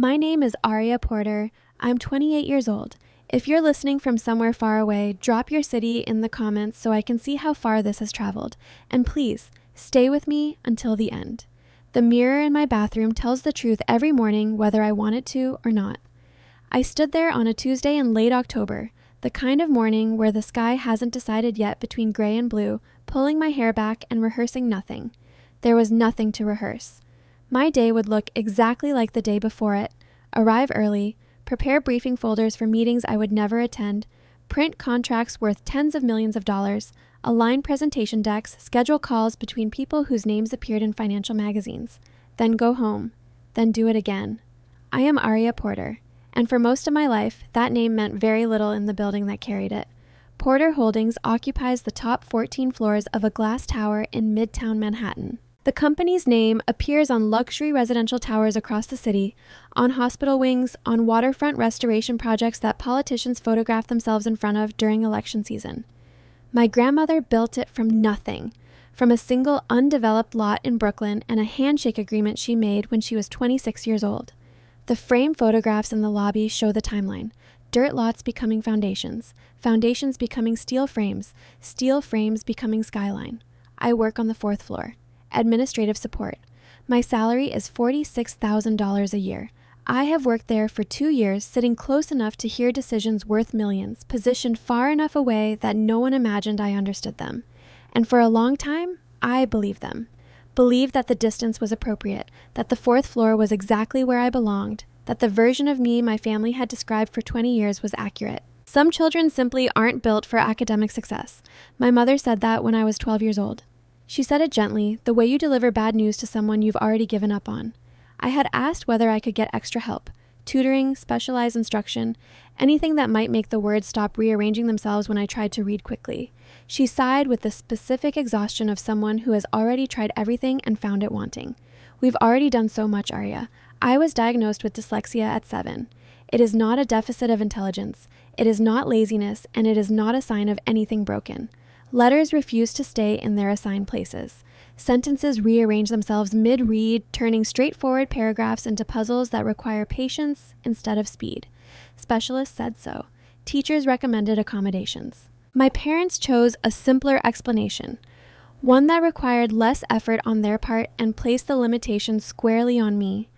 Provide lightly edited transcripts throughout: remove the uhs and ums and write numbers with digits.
My name is Aria Porter. I'm 28 years old. If you're listening from somewhere far away, drop your city in the comments so I can see how far this has traveled. And please, stay with me until the end. The mirror in my bathroom tells the truth every morning, whether I want it to or not. I stood there on a Tuesday in late October, the kind of morning where the sky hasn't decided yet between gray and blue, pulling my hair back and rehearsing nothing. There was nothing to rehearse. My day would look exactly like the day before it: arrive early, prepare briefing folders for meetings I would never attend, print contracts worth tens of millions of dollars, align presentation decks, schedule calls between people whose names appeared in financial magazines, then go home, then do it again. I am Aria Porter, and for most of my life, that name meant very little in the building that carried it. Porter Holdings occupies the top 14 floors of a glass tower in Midtown Manhattan. The company's name appears on luxury residential towers across the city, on hospital wings, on waterfront restoration projects that politicians photograph themselves in front of during election season. My grandmother built it from nothing, from a single undeveloped lot in Brooklyn and a handshake agreement she made when she was 26 years old. The frame photographs in the lobby show the timeline: dirt lots becoming foundations, foundations becoming steel frames becoming skyline. I work on the 4th floor. Administrative support. My salary is $46,000 a year. I have worked there for 2 years, sitting close enough to hear decisions worth millions, positioned far enough away that no one imagined I understood them. And for a long time, I believed them. Believed that the distance was appropriate, that the 4th floor was exactly where I belonged, that the version of me my family had described for 20 years was accurate. Some children simply aren't built for academic success. My mother said that when I was 12 years old. She said it gently, the way you deliver bad news to someone you've already given up on. I had asked whether I could get extra help, tutoring, specialized instruction, anything that might make the words stop rearranging themselves when I tried to read quickly. She sighed with the specific exhaustion of someone who has already tried everything and found it wanting. We've already done so much, Aria. I was diagnosed with dyslexia at 7. It is not a deficit of intelligence. It is not laziness, and it is not a sign of anything broken. Letters refuse to stay in their assigned places. Sentences rearrange themselves mid-read, turning straightforward paragraphs into puzzles that require patience instead of speed. Specialists said so. Teachers recommended accommodations. My parents chose a simpler explanation, one that required less effort on their part and placed the limitations squarely on me.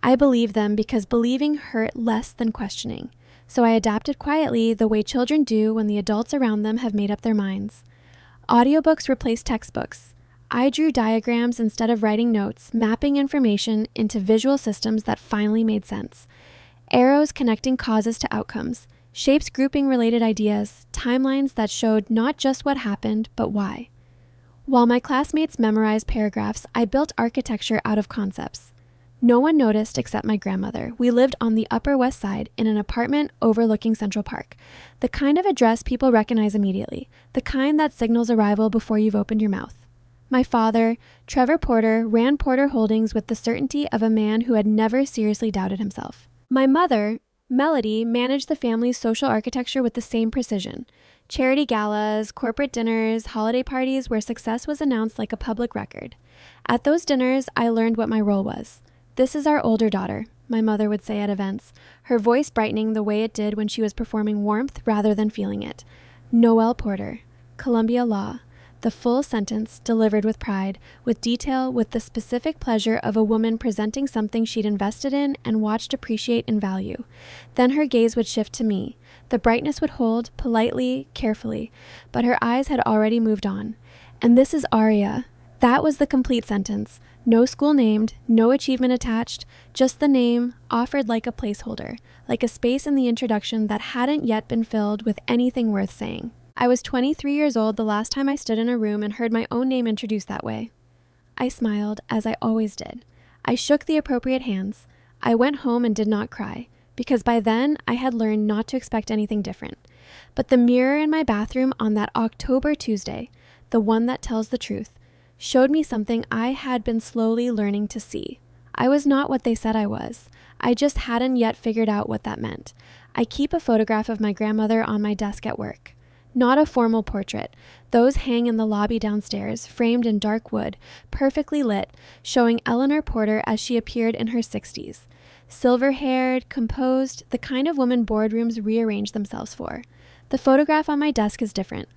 I believed them because believing hurt less than questioning. So I adapted quietly, the way children do when the adults around them have made up their minds. Audiobooks replaced textbooks. I drew diagrams instead of writing notes, mapping information into visual systems that finally made sense. Arrows connecting causes to outcomes, shapes grouping related ideas, timelines that showed not just what happened, but why. While my classmates memorized paragraphs, I built architecture out of concepts. No one noticed except my grandmother. We lived on the Upper West Side in an apartment overlooking Central Park. The kind of address people recognize immediately. The kind that signals arrival before you've opened your mouth. My father, Trevor Porter, ran Porter Holdings with the certainty of a man who had never seriously doubted himself. My mother, Melody, managed the family's social architecture with the same precision. Charity galas, corporate dinners, holiday parties where success was announced like a public record. At those dinners, I learned what my role was. "This is our older daughter," my mother would say at events, her voice brightening the way it did when she was performing warmth rather than feeling it. Noelle Porter, Columbia Law. The full sentence, delivered with pride, with detail, with the specific pleasure of a woman presenting something she'd invested in and watched appreciate and value. Then her gaze would shift to me. The brightness would hold, politely, carefully, but her eyes had already moved on. "And this is Aria." That was the complete sentence. No school named, no achievement attached, just the name, offered like a placeholder, like a space in the introduction that hadn't yet been filled with anything worth saying. I was 23 years old the last time I stood in a room and heard my own name introduced that way. I smiled, as I always did. I shook the appropriate hands. I went home and did not cry, because by then I had learned not to expect anything different. But the mirror in my bathroom on that October Tuesday, the one that tells the truth, showed me something I had been slowly learning to see. I was not what they said I was. I just hadn't yet figured out what that meant. I keep a photograph of my grandmother on my desk at work. Not a formal portrait. Those hang in the lobby downstairs, framed in dark wood, perfectly lit, showing Eleanor Porter as she appeared in her 60s. Silver-haired, composed, the kind of woman boardrooms rearrange themselves for. The photograph on my desk is different.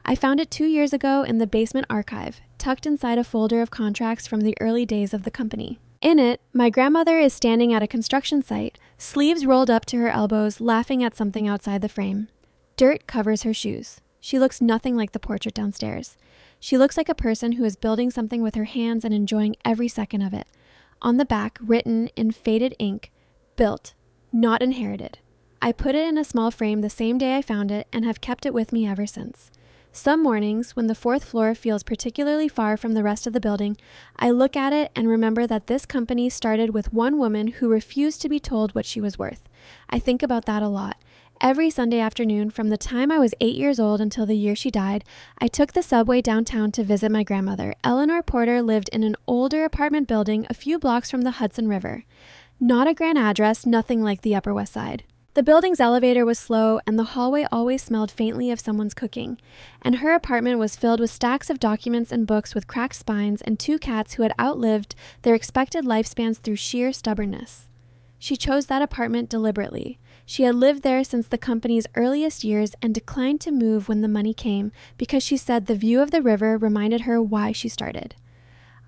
I found it 2 years ago in the basement archive, tucked inside a folder of contracts from the early days of the company. In it, my grandmother is standing at a construction site, sleeves rolled up to her elbows, laughing at something outside the frame. Dirt covers her shoes. She looks nothing like the portrait downstairs. She looks like a person who is building something with her hands and enjoying every second of it. On the back, written in faded ink, "Built, not inherited." I put it in a small frame the same day I found it and have kept it with me ever since. Some mornings, when the 4th floor feels particularly far from the rest of the building, I look at it and remember that this company started with one woman who refused to be told what she was worth. I think about that a lot. Every Sunday afternoon, from the time I was 8 years old until the year she died, I took the subway downtown to visit my grandmother. Eleanor Porter lived in an older apartment building a few blocks from the Hudson River. Not a grand address, nothing like the Upper West Side. The building's elevator was slow, and the hallway always smelled faintly of someone's cooking. And her apartment was filled with stacks of documents and books with cracked spines and 2 cats who had outlived their expected lifespans through sheer stubbornness. She chose that apartment deliberately. She had lived there since the company's earliest years and declined to move when the money came because she said the view of the river reminded her why she started.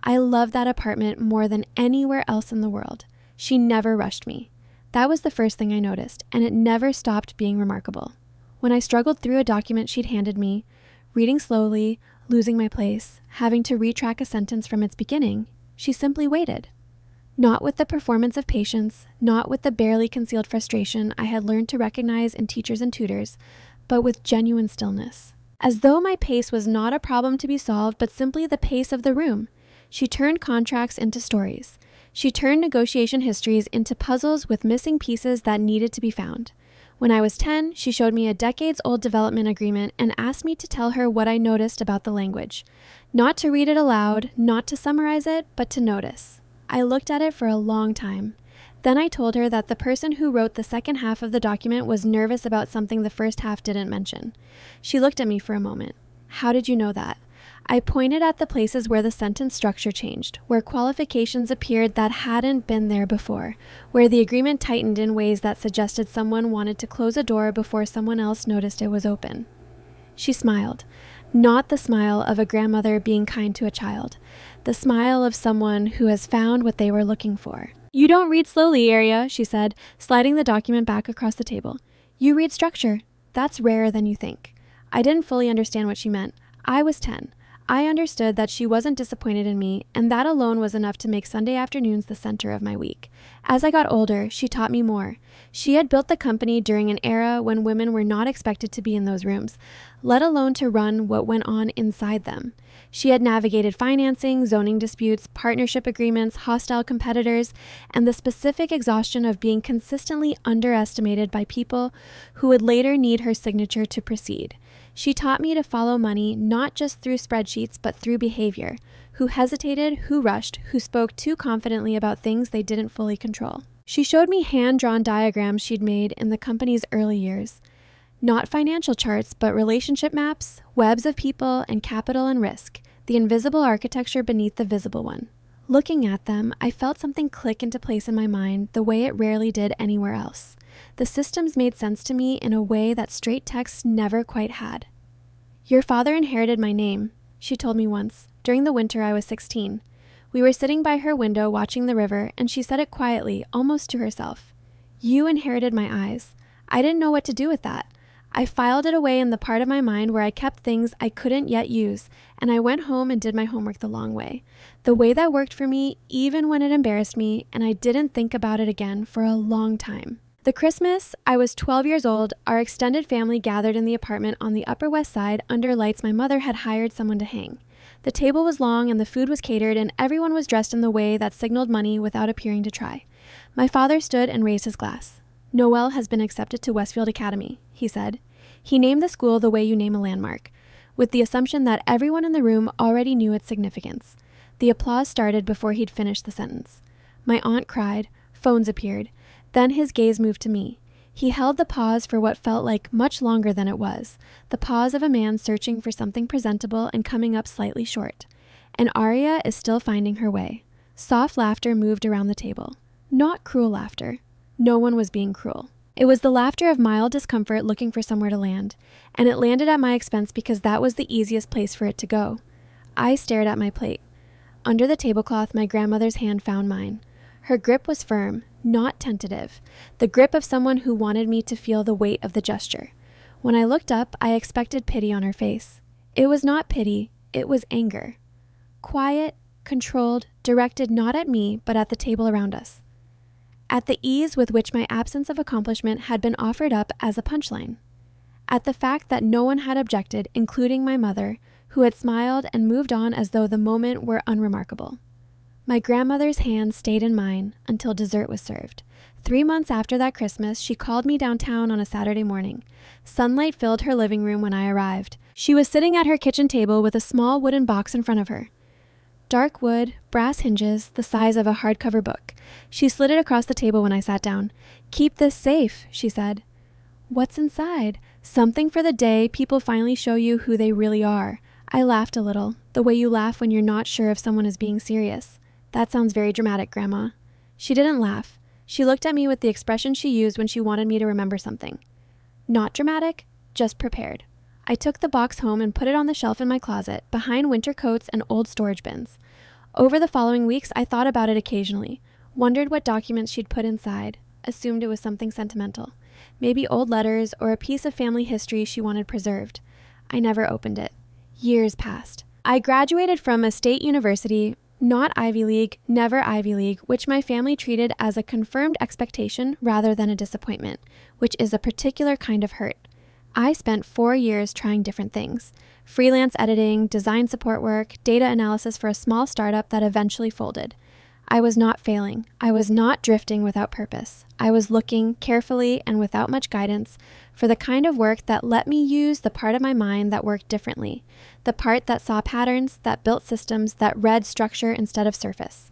I love that apartment more than anywhere else in the world. She never rushed me. That was the first thing I noticed, and it never stopped being remarkable. When I struggled through a document she'd handed me, reading slowly, losing my place, having to retrack a sentence from its beginning, she simply waited. Not with the performance of patience, not with the barely concealed frustration I had learned to recognize in teachers and tutors, but with genuine stillness. As though my pace was not a problem to be solved, but simply the pace of the room. She turned contracts into stories. She turned negotiation histories into puzzles with missing pieces that needed to be found. When I was 10, she showed me a decades-old development agreement and asked me to tell her what I noticed about the language. Not to read it aloud, not to summarize it, but to notice. I looked at it for a long time. Then I told her that the person who wrote the second half of the document was nervous about something the first half didn't mention. She looked at me for a moment. "How did you know that?" I pointed at the places where the sentence structure changed, where qualifications appeared that hadn't been there before, where the agreement tightened in ways that suggested someone wanted to close a door before someone else noticed it was open. She smiled. Not the smile of a grandmother being kind to a child. The smile of someone who has found what they were looking for. "You don't read slowly, Aria," she said, sliding the document back across the table. "You read structure. That's rarer than you think." I didn't fully understand what she meant. I was 10. I understood that she wasn't disappointed in me, and that alone was enough to make Sunday afternoons the center of my week. As I got older, she taught me more. She had built the company during an era when women were not expected to be in those rooms, let alone to run what went on inside them. She had navigated financing, zoning disputes, partnership agreements, hostile competitors, and the specific exhaustion of being consistently underestimated by people who would later need her signature to proceed. She taught me to follow money not just through spreadsheets, but through behavior. Who hesitated, who rushed, who spoke too confidently about things they didn't fully control. She showed me hand-drawn diagrams she'd made in the company's early years. Not financial charts, but relationship maps, webs of people and capital and risk, the invisible architecture beneath the visible one. Looking at them, I felt something click into place in my mind the way it rarely did anywhere else. The systems made sense to me in a way that straight text never quite had. "Your father inherited my name," she told me once, during the winter I was 16. We were sitting by her window watching the river, and she said it quietly, almost to herself. "You inherited my eyes." I didn't know what to do with that. I filed it away in the part of my mind where I kept things I couldn't yet use, and I went home and did my homework the long way. The way that worked for me, even when it embarrassed me, and I didn't think about it again for a long time. The Christmas I was 12 years old, our extended family gathered in the apartment on the Upper West Side under lights my mother had hired someone to hang. The table was long and the food was catered, and everyone was dressed in the way that signaled money without appearing to try. My father stood and raised his glass. "Noelle has been accepted to Westfield Academy," he said. He named the school the way you name a landmark, with the assumption that everyone in the room already knew its significance. The applause started before he'd finished the sentence. My aunt cried. Phones appeared. Then his gaze moved to me. He held the pause for what felt like much longer than it was, the pause of a man searching for something presentable and coming up slightly short. And Arya is still finding her way. Soft laughter moved around the table. Not cruel laughter. No one was being cruel. It was the laughter of mild discomfort looking for somewhere to land, and it landed at my expense because that was the easiest place for it to go. I stared at my plate. Under the tablecloth, my grandmother's hand found mine. Her grip was firm, not tentative, the grip of someone who wanted me to feel the weight of the gesture. When I looked up, I expected pity on her face. It was not pity, it was anger. Quiet, controlled, directed not at me, but at the table around us. At the ease with which my absence of accomplishment had been offered up as a punchline. At the fact that no one had objected, including my mother, who had smiled and moved on as though the moment were unremarkable. My grandmother's hand stayed in mine until dessert was served. 3 months after that Christmas, she called me downtown on a Saturday morning. Sunlight filled her living room when I arrived. She was sitting at her kitchen table with a small wooden box in front of her. Dark wood, brass hinges, the size of a hardcover book. She slid it across the table when I sat down. "Keep this safe," she said. "What's inside?" "Something for the day people finally show you who they really are." I laughed a little, the way you laugh when you're not sure if someone is being serious. "That sounds very dramatic, Grandma." She didn't laugh. She looked at me with the expression she used when she wanted me to remember something. Not dramatic, just prepared. I took the box home and put it on the shelf in my closet, behind winter coats and old storage bins. Over the following weeks, I thought about it occasionally, wondered what documents she'd put inside, assumed it was something sentimental, maybe old letters or a piece of family history she wanted preserved. I never opened it. Years passed. I graduated from a state university, not Ivy League, never Ivy League, which my family treated as a confirmed expectation rather than a disappointment, which is a particular kind of hurt. I spent 4 years trying different things: freelance editing, design support work, data analysis for a small startup that eventually folded. I was not failing. I was not drifting without purpose. I was looking carefully and without much guidance for the kind of work that let me use the part of my mind that worked differently, the part that saw patterns, that built systems, that read structure instead of surface.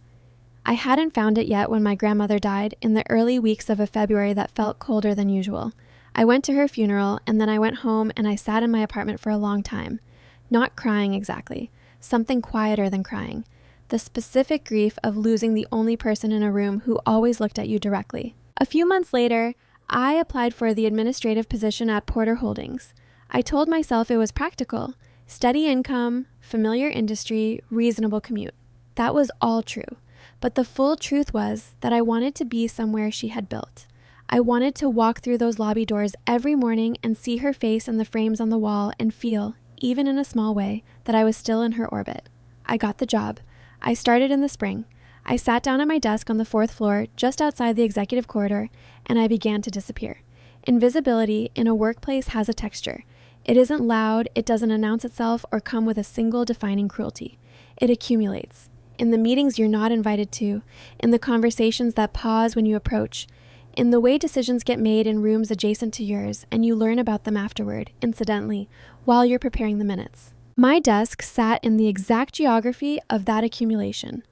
I hadn't found it yet when my grandmother died in the early weeks of a February that felt colder than usual. I went to her funeral, and then I went home and I sat in my apartment for a long time. Not crying exactly, something quieter than crying. The specific grief of losing the only person in a room who always looked at you directly. A few months later, I applied for the administrative position at Porter Holdings. I told myself it was practical, steady income, familiar industry, reasonable commute. That was all true. But the full truth was that I wanted to be somewhere she had built. I wanted to walk through those lobby doors every morning and see her face in the frames on the wall and feel, even in a small way, that I was still in her orbit. I got the job. I started in the spring. I sat down at my desk on the 4th floor, just outside the executive corridor, and I began to disappear. Invisibility in a workplace has a texture. It isn't loud, it doesn't announce itself or come with a single defining cruelty. It accumulates. In the meetings you're not invited to, in the conversations that pause when you approach, in the way decisions get made in rooms adjacent to yours and you learn about them afterward, incidentally, while you're preparing the minutes. My desk sat in the exact geography of that accumulation.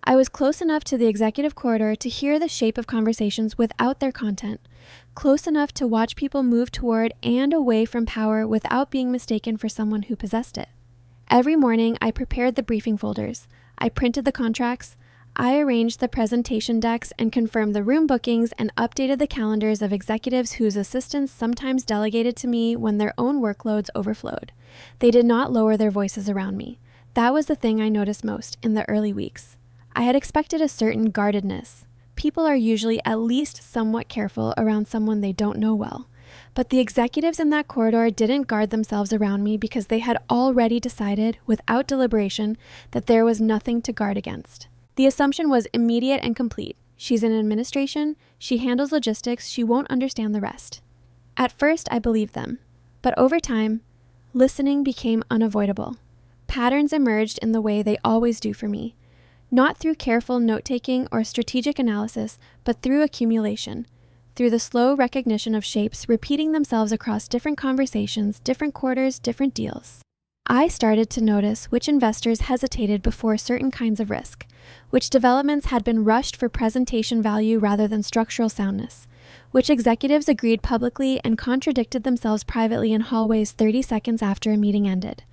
I was close enough to the executive corridor to hear the shape of conversations without their content, close enough to watch people move toward and away from power without being mistaken for someone who possessed it. Every morning, I prepared the briefing folders. I printed the contracts. I arranged the presentation decks and confirmed the room bookings and updated the calendars of executives whose assistants sometimes delegated to me when their own workloads overflowed. They did not lower their voices around me. That was the thing I noticed most in the early weeks. I had expected a certain guardedness. People are usually at least somewhat careful around someone they don't know well. But the executives in that corridor didn't guard themselves around me because they had already decided, without deliberation, that there was nothing to guard against. The assumption was immediate and complete. She's in administration, she handles logistics, she won't understand the rest. At first, I believed them. But over time, listening became unavoidable. Patterns emerged in the way they always do for me. Not through careful note-taking or strategic analysis, but through accumulation. Through the slow recognition of shapes repeating themselves across different conversations, different quarters, different deals. I started to notice which investors hesitated before certain kinds of risk, which developments had been rushed for presentation value rather than structural soundness, which executives agreed publicly and contradicted themselves privately in hallways 30 seconds after a meeting ended.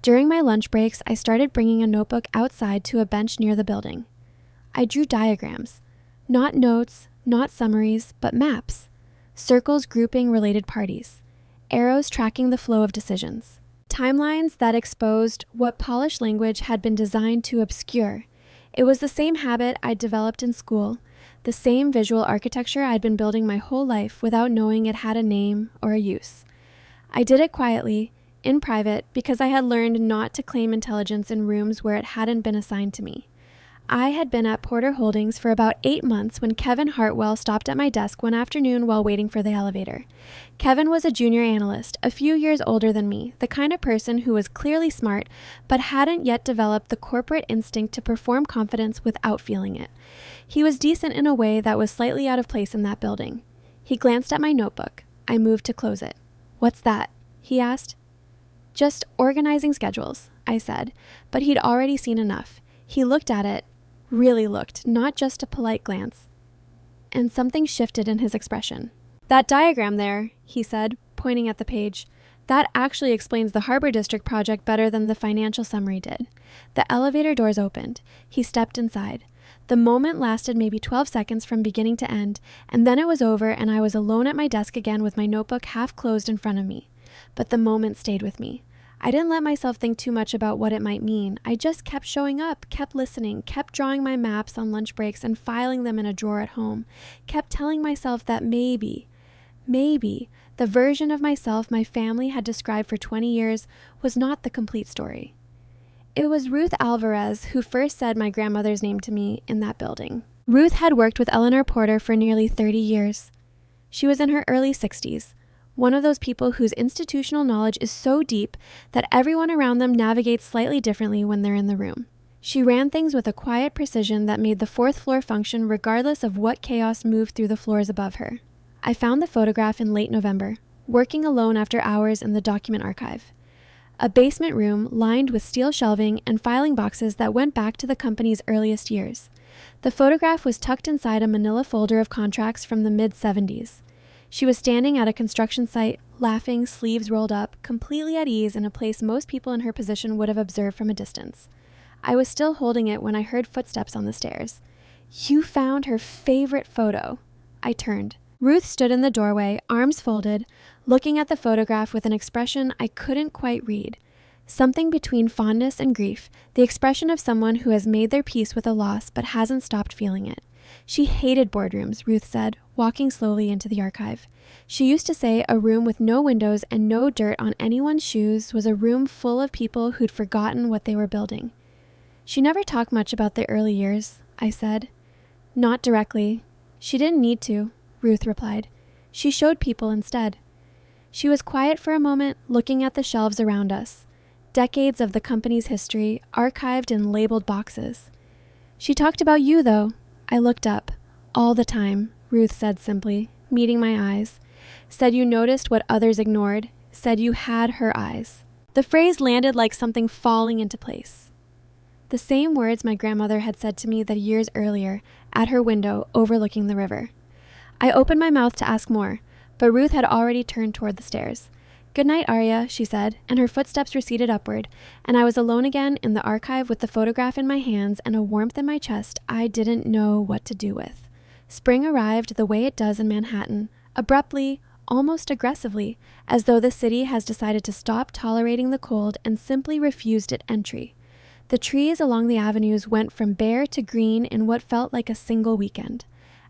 During my lunch breaks, I started bringing a notebook outside to a bench near the building. I drew diagrams. Not notes, not summaries, but maps. Circles grouping related parties. Arrows tracking the flow of decisions. Timelines that exposed what polished language had been designed to obscure. It was the same habit I'd developed in school, the same visual architecture I'd been building my whole life without knowing it had a name or a use. I did it quietly, in private, because I had learned not to claim intelligence in rooms where it hadn't been assigned to me. I had been at Porter Holdings for about 8 months when Kevin Hartwell stopped at my desk one afternoon while waiting for the elevator. Kevin was a junior analyst, a few years older than me, the kind of person who was clearly smart, but hadn't yet developed the corporate instinct to perform confidence without feeling it. He was decent in a way that was slightly out of place in that building. He glanced at my notebook. I moved to close it. "What's that?" he asked. "Just organizing schedules," I said, but he'd already seen enough. He looked at it, really looked, not just a polite glance, and something shifted in his expression. "That diagram there," he said, pointing at the page, "that actually explains the Harbor District project better than the financial summary did." The elevator doors opened. He stepped inside. The moment lasted maybe 12 seconds from beginning to end, and then it was over and I was alone at my desk again with my notebook half closed in front of me. But the moment stayed with me. I didn't let myself think too much about what it might mean. I just kept showing up, kept listening, kept drawing my maps on lunch breaks and filing them in a drawer at home, kept telling myself that maybe, the version of myself my family had described for 20 years was not the complete story. It was Ruth Alvarez who first said my grandmother's name to me in that building. Ruth had worked with Eleanor Porter for nearly 30 years. She was in her early 60s. One of those people whose institutional knowledge is so deep that everyone around them navigates slightly differently when they're in the room. She ran things with a quiet precision that made the fourth floor function regardless of what chaos moved through the floors above her. I found the photograph in late November, working alone after hours in the document archive. A basement room lined with steel shelving and filing boxes that went back to the company's earliest years. The photograph was tucked inside a manila folder of contracts from the mid-70s. She was standing at a construction site, laughing, sleeves rolled up, completely at ease in a place most people in her position would have observed from a distance. I was still holding it when I heard footsteps on the stairs. "You found her favorite photo." I turned. Ruth stood in the doorway, arms folded, looking at the photograph with an expression I couldn't quite read. Something between fondness and grief, the expression of someone who has made their peace with a loss but hasn't stopped feeling it. She hated boardrooms, Ruth said, walking slowly into the archive. She used to say a room with no windows and no dirt on anyone's shoes was a room full of people who'd forgotten what they were building. She never talked much about the early years, I said. "Not directly. She didn't need to," Ruth replied. "She showed people instead." She was quiet for a moment, looking at the shelves around us. Decades of the company's history, archived in labeled boxes. "She talked about you, though." I looked up. "All the time," Ruth said simply, meeting my eyes. "Said you noticed what others ignored. Said you had her eyes." The phrase landed like something falling into place. The same words my grandmother had said to me the years earlier, at her window overlooking the river. I opened my mouth to ask more, but Ruth had already turned toward the stairs. "Good night, Arya," she said, and her footsteps receded upward, and I was alone again in the archive with the photograph in my hands and a warmth in my chest I didn't know what to do with. Spring arrived the way it does in Manhattan, abruptly, almost aggressively, as though the city has decided to stop tolerating the cold and simply refused it entry. The trees along the avenues went from bare to green in what felt like a single weekend.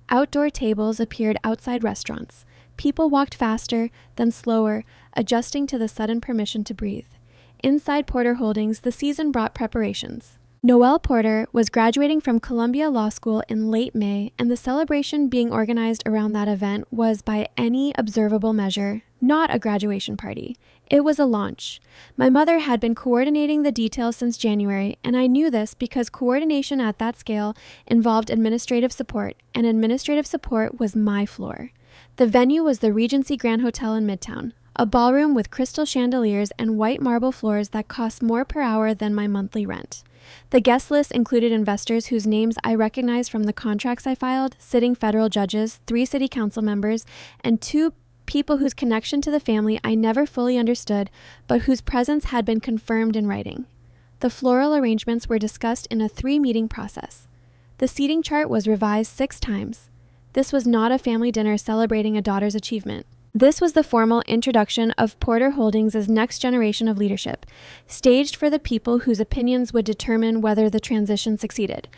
Outdoor tables appeared outside restaurants. People walked faster, then slower, adjusting to the sudden permission to breathe. Inside Porter Holdings, the season brought preparations. Noelle Porter was graduating from Columbia Law School in late May, and the celebration being organized around that event was, by any observable measure, not a graduation party. It was a launch. My mother had been coordinating the details since January, and I knew this because coordination at that scale involved administrative support, and administrative support was my floor. The venue was the Regency Grand Hotel in Midtown. a ballroom with crystal chandeliers and white marble floors that cost more per hour than my monthly rent. The guest list included investors whose names I recognized from the contracts I filed, sitting federal judges, 3 city council members, and 2 people whose connection to the family I never fully understood, but whose presence had been confirmed in writing. The floral arrangements were discussed in a 3-meeting process. The seating chart was revised 6 times. This was not a family dinner celebrating a daughter's achievement. This was the formal introduction of Porter Holdings' next generation of leadership, staged for the people whose opinions would determine whether the transition succeeded.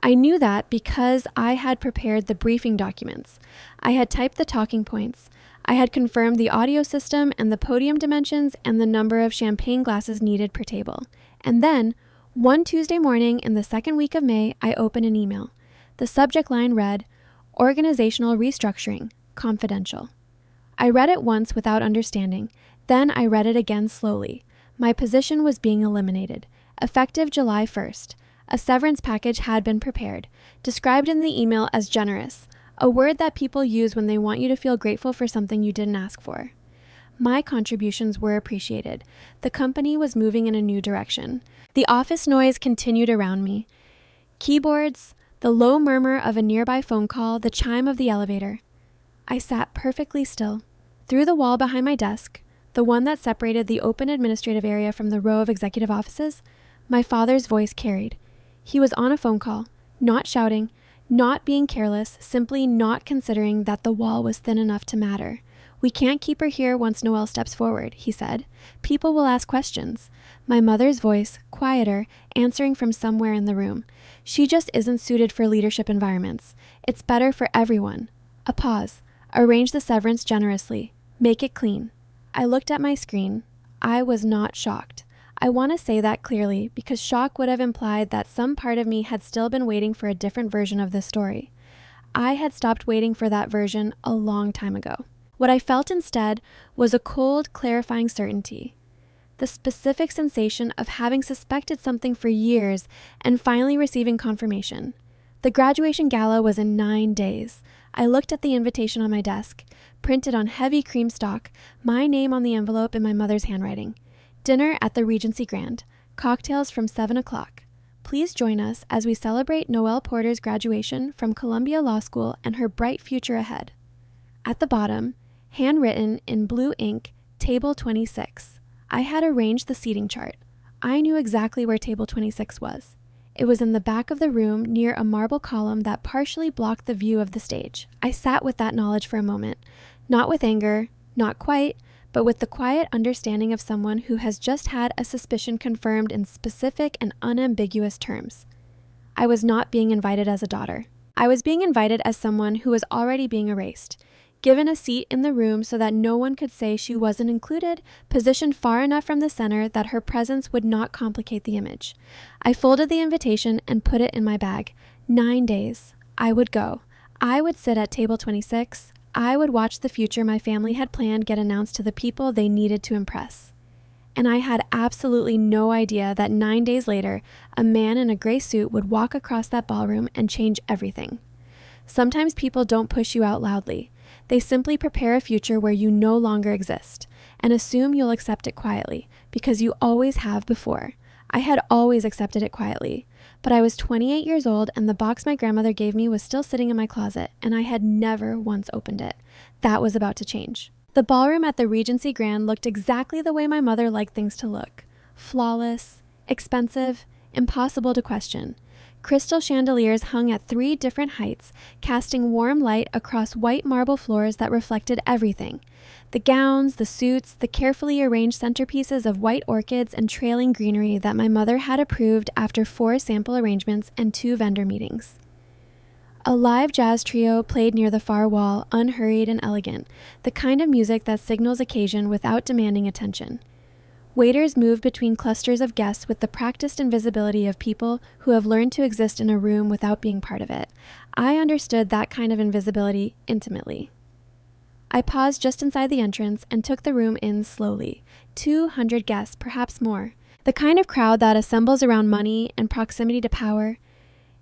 I knew that because I had prepared the briefing documents. I had typed the talking points. I had confirmed the audio system and the podium dimensions and the number of champagne glasses needed per table. And then, one Tuesday morning in the 2nd week of May, I opened an email. The subject line read, "Organizational Restructuring, Confidential." I read it once without understanding. Then I read it again slowly. My position was being eliminated, effective July 1st. A severance package had been prepared, described in the email as generous, a word that people use when they want you to feel grateful for something you didn't ask for. My contributions were appreciated. The company was moving in a new direction. The office noise continued around me. Keyboards, the low murmur of a nearby phone call, the chime of the elevator. I sat perfectly still. Through the wall behind my desk, the one that separated the open administrative area from the row of executive offices, my father's voice carried. He was on a phone call, not shouting, not being careless, simply not considering that the wall was thin enough to matter. "We can't keep her here once Noelle steps forward," he said. "People will ask questions." My mother's voice, quieter, answering from somewhere in the room. "She just isn't suited for leadership environments. It's better for everyone." A pause. "Arrange the severance generously. Make it clean." I looked at my screen. I was not shocked. I want to say that clearly because shock would have implied that some part of me had still been waiting for a different version of this story. I had stopped waiting for that version a long time ago. What I felt instead was a cold, clarifying certainty. The specific sensation of having suspected something for years and finally receiving confirmation. The graduation gala was in 9 days. I looked at the invitation on my desk, printed on heavy cream stock, my name on the envelope in my mother's handwriting. Dinner at the Regency Grand. Cocktails from 7 o'clock. Please join us as we celebrate Noelle Porter's graduation from Columbia Law School and her bright future ahead. At the bottom, handwritten in blue ink, Table 26. I had arranged the seating chart. I knew exactly where Table 26 was. It was in the back of the room near a marble column that partially blocked the view of the stage. I sat with that knowledge for a moment, not with anger, not quite, but with the quiet understanding of someone who has just had a suspicion confirmed in specific and unambiguous terms. I was not being invited as a daughter. I was being invited as someone who was already being erased, given a seat in the room so that no one could say she wasn't included, positioned far enough from the center that her presence would not complicate the image. I folded the invitation and put it in my bag. 9 days. I would go. I would sit at Table 26. I would watch the future my family had planned get announced to the people they needed to impress. And I had absolutely no idea that 9 days later, a man in a gray suit would walk across that ballroom and change everything. Sometimes people don't push you out loudly. They simply prepare a future where you no longer exist and assume you'll accept it quietly because you always have before. I had always accepted it quietly, but I was 28 years old and the box my grandmother gave me was still sitting in my closet and I had never once opened it. That was about to change. The ballroom at the Regency Grand looked exactly the way my mother liked things to look. Flawless, expensive, impossible to question. Crystal chandeliers hung at 3 different heights, casting warm light across white marble floors that reflected everything. The gowns, the suits, the carefully arranged centerpieces of white orchids and trailing greenery that my mother had approved after 4 sample arrangements and 2 vendor meetings. A live jazz trio played near the far wall, unhurried and elegant, the kind of music that signals occasion without demanding attention. Waiters moved between clusters of guests with the practiced invisibility of people who have learned to exist in a room without being part of it. I understood that kind of invisibility intimately. I paused just inside the entrance and took the room in slowly. 200 guests, perhaps more. The kind of crowd that assembles around money and proximity to power.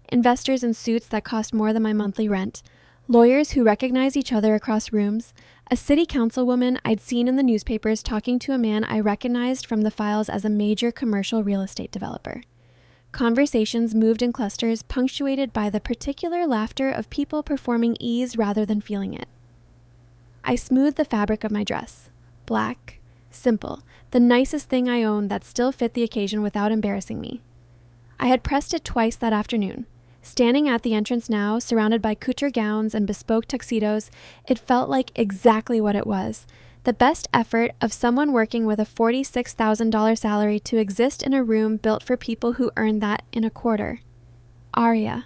Investors in suits that cost more than my monthly rent. Lawyers who recognize each other across rooms. A city councilwoman I'd seen in the newspapers talking to a man I recognized from the files as a major commercial real estate developer. Conversations moved in clusters punctuated by the particular laughter of people performing ease rather than feeling it. I smoothed the fabric of my dress. Black, simple, the nicest thing I owned that still fit the occasion without embarrassing me. I had pressed it twice that afternoon. Standing at the entrance now, surrounded by couture gowns and bespoke tuxedos, it felt like exactly what it was. The best effort of someone working with a $46,000 salary to exist in a room built for people who earned that in a quarter. Aria.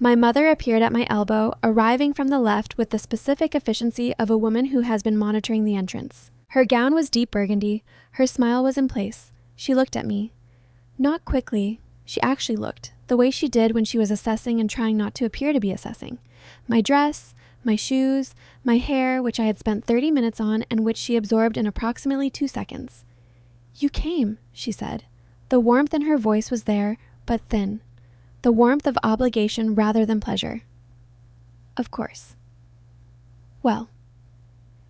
My mother appeared at my elbow, arriving from the left with the specific efficiency of a woman who has been monitoring the entrance. Her gown was deep burgundy. Her smile was in place. She looked at me. Not quickly. She actually looked, the way she did when she was assessing and trying not to appear to be assessing. My dress, my shoes, my hair, which I had spent 30 minutes on and which she absorbed in approximately 2 seconds. "You came," she said. The warmth in her voice was there, but thin. The warmth of obligation rather than pleasure. Of course. Well.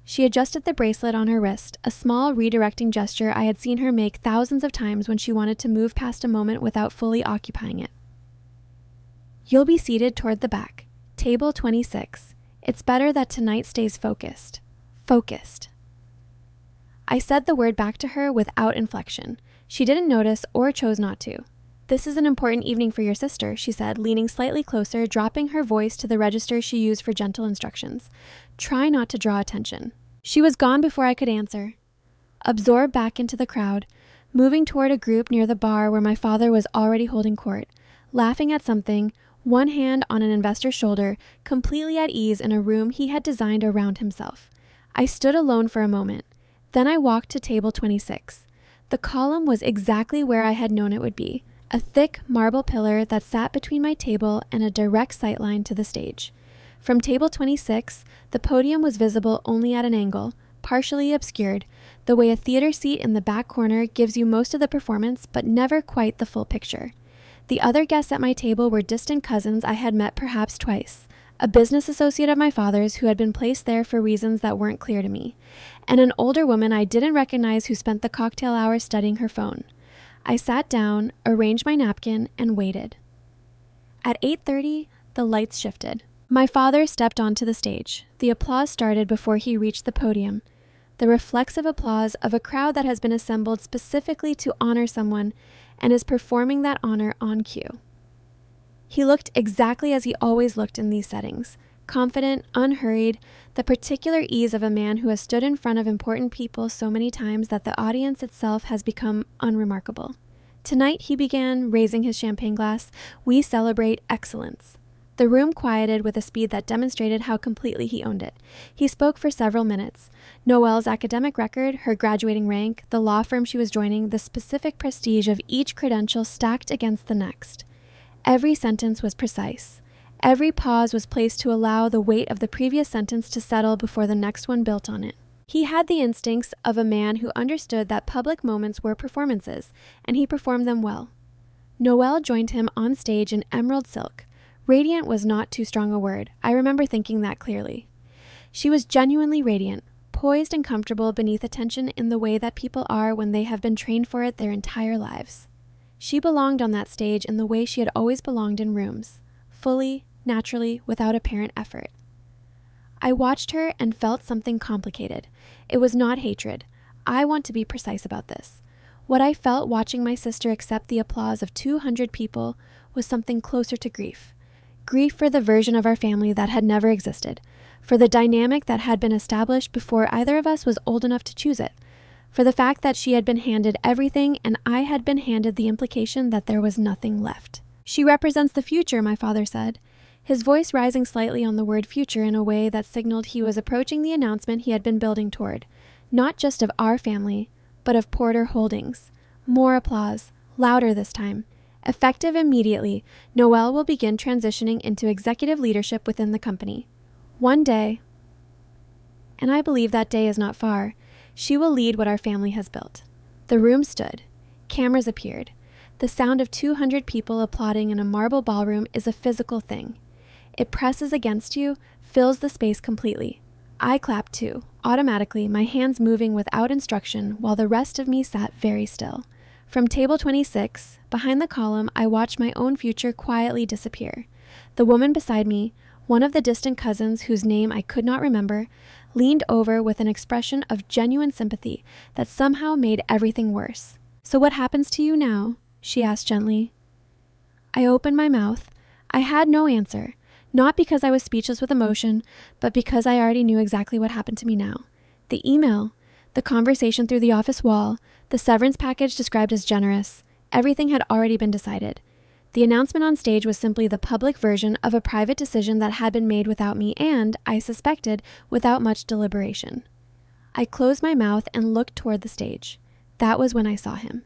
She adjusted the bracelet on her wrist, a small redirecting gesture I had seen her make thousands of times when she wanted to move past a moment without fully occupying it. "You'll be seated toward the back. Table 26. It's better that tonight stays focused." Focused. I said the word back to her without inflection. She didn't notice or chose not to. "This is an important evening for your sister," she said, leaning slightly closer, dropping her voice to the register she used for gentle instructions. "Try not to draw attention." She was gone before I could answer. Absorbed back into the crowd, moving toward a group near the bar where my father was already holding court, laughing at something, one hand on an investor's shoulder, completely at ease in a room he had designed around himself. I stood alone for a moment. Then I walked to table 26. The column was exactly where I had known it would be. A thick marble pillar that sat between my table and a direct sightline to the stage. From table 26, the podium was visible only at an angle, partially obscured, the way a theater seat in the back corner gives you most of the performance but never quite the full picture. The other guests at my table were distant cousins I had met perhaps twice, a business associate of my father's who had been placed there for reasons that weren't clear to me, and an older woman I didn't recognize who spent the cocktail hour studying her phone. I sat down, arranged my napkin, and waited. At 8:30, the lights shifted. My father stepped onto the stage. The applause started before he reached the podium. The reflexive applause of a crowd that has been assembled specifically to honor someone and is performing that honor on cue. He looked exactly as he always looked in these settings. Confident, unhurried, the particular ease of a man who has stood in front of important people so many times that the audience itself has become unremarkable. "Tonight," he began, raising his champagne glass, "we celebrate excellence." The room quieted with a speed that demonstrated how completely he owned it. He spoke for several minutes. Noelle's academic record, her graduating rank, the law firm she was joining, the specific prestige of each credential stacked against the next. Every sentence was precise. Every pause was placed to allow the weight of the previous sentence to settle before the next one built on it. He had the instincts of a man who understood that public moments were performances, and he performed them well. Noelle joined him on stage in emerald silk. Radiant was not too strong a word. I remember thinking that clearly. She was genuinely radiant, poised and comfortable beneath attention in the way that people are when they have been trained for it their entire lives. She belonged on that stage in the way she had always belonged in rooms, fully, naturally, without apparent effort. I watched her and felt something complicated. It was not hatred. I want to be precise about this. What I felt watching my sister accept the applause of 200 people was something closer to grief. Grief for the version of our family that had never existed, for the dynamic that had been established before either of us was old enough to choose it, for the fact that she had been handed everything and I had been handed the implication that there was nothing left. "She represents the future," my father said, his voice rising slightly on the word future in a way that signaled he was approaching the announcement he had been building toward, not just of our family, but of Porter Holdings. More applause, louder this time. Effective immediately, Noelle will begin transitioning into executive leadership within the company. One day, and I believe that day is not far, she will lead what our family has built. The room stood. Cameras appeared. The sound of 200 people applauding in a marble ballroom is a physical thing. It presses against you, fills the space completely. I clapped too, automatically, my hands moving without instruction while the rest of me sat very still. From table 26, behind the column, I watched my own future quietly disappear. The woman beside me, one of the distant cousins whose name I could not remember, leaned over with an expression of genuine sympathy that somehow made everything worse. "So what happens to you now?" she asked gently. I opened my mouth. I had no answer, not because I was speechless with emotion, but because I already knew exactly what happened to me now. The email, the conversation through the office wall, the severance package described as generous, everything had already been decided. The announcement on stage was simply the public version of a private decision that had been made without me and, I suspected, without much deliberation. I closed my mouth and looked toward the stage. That was when I saw him.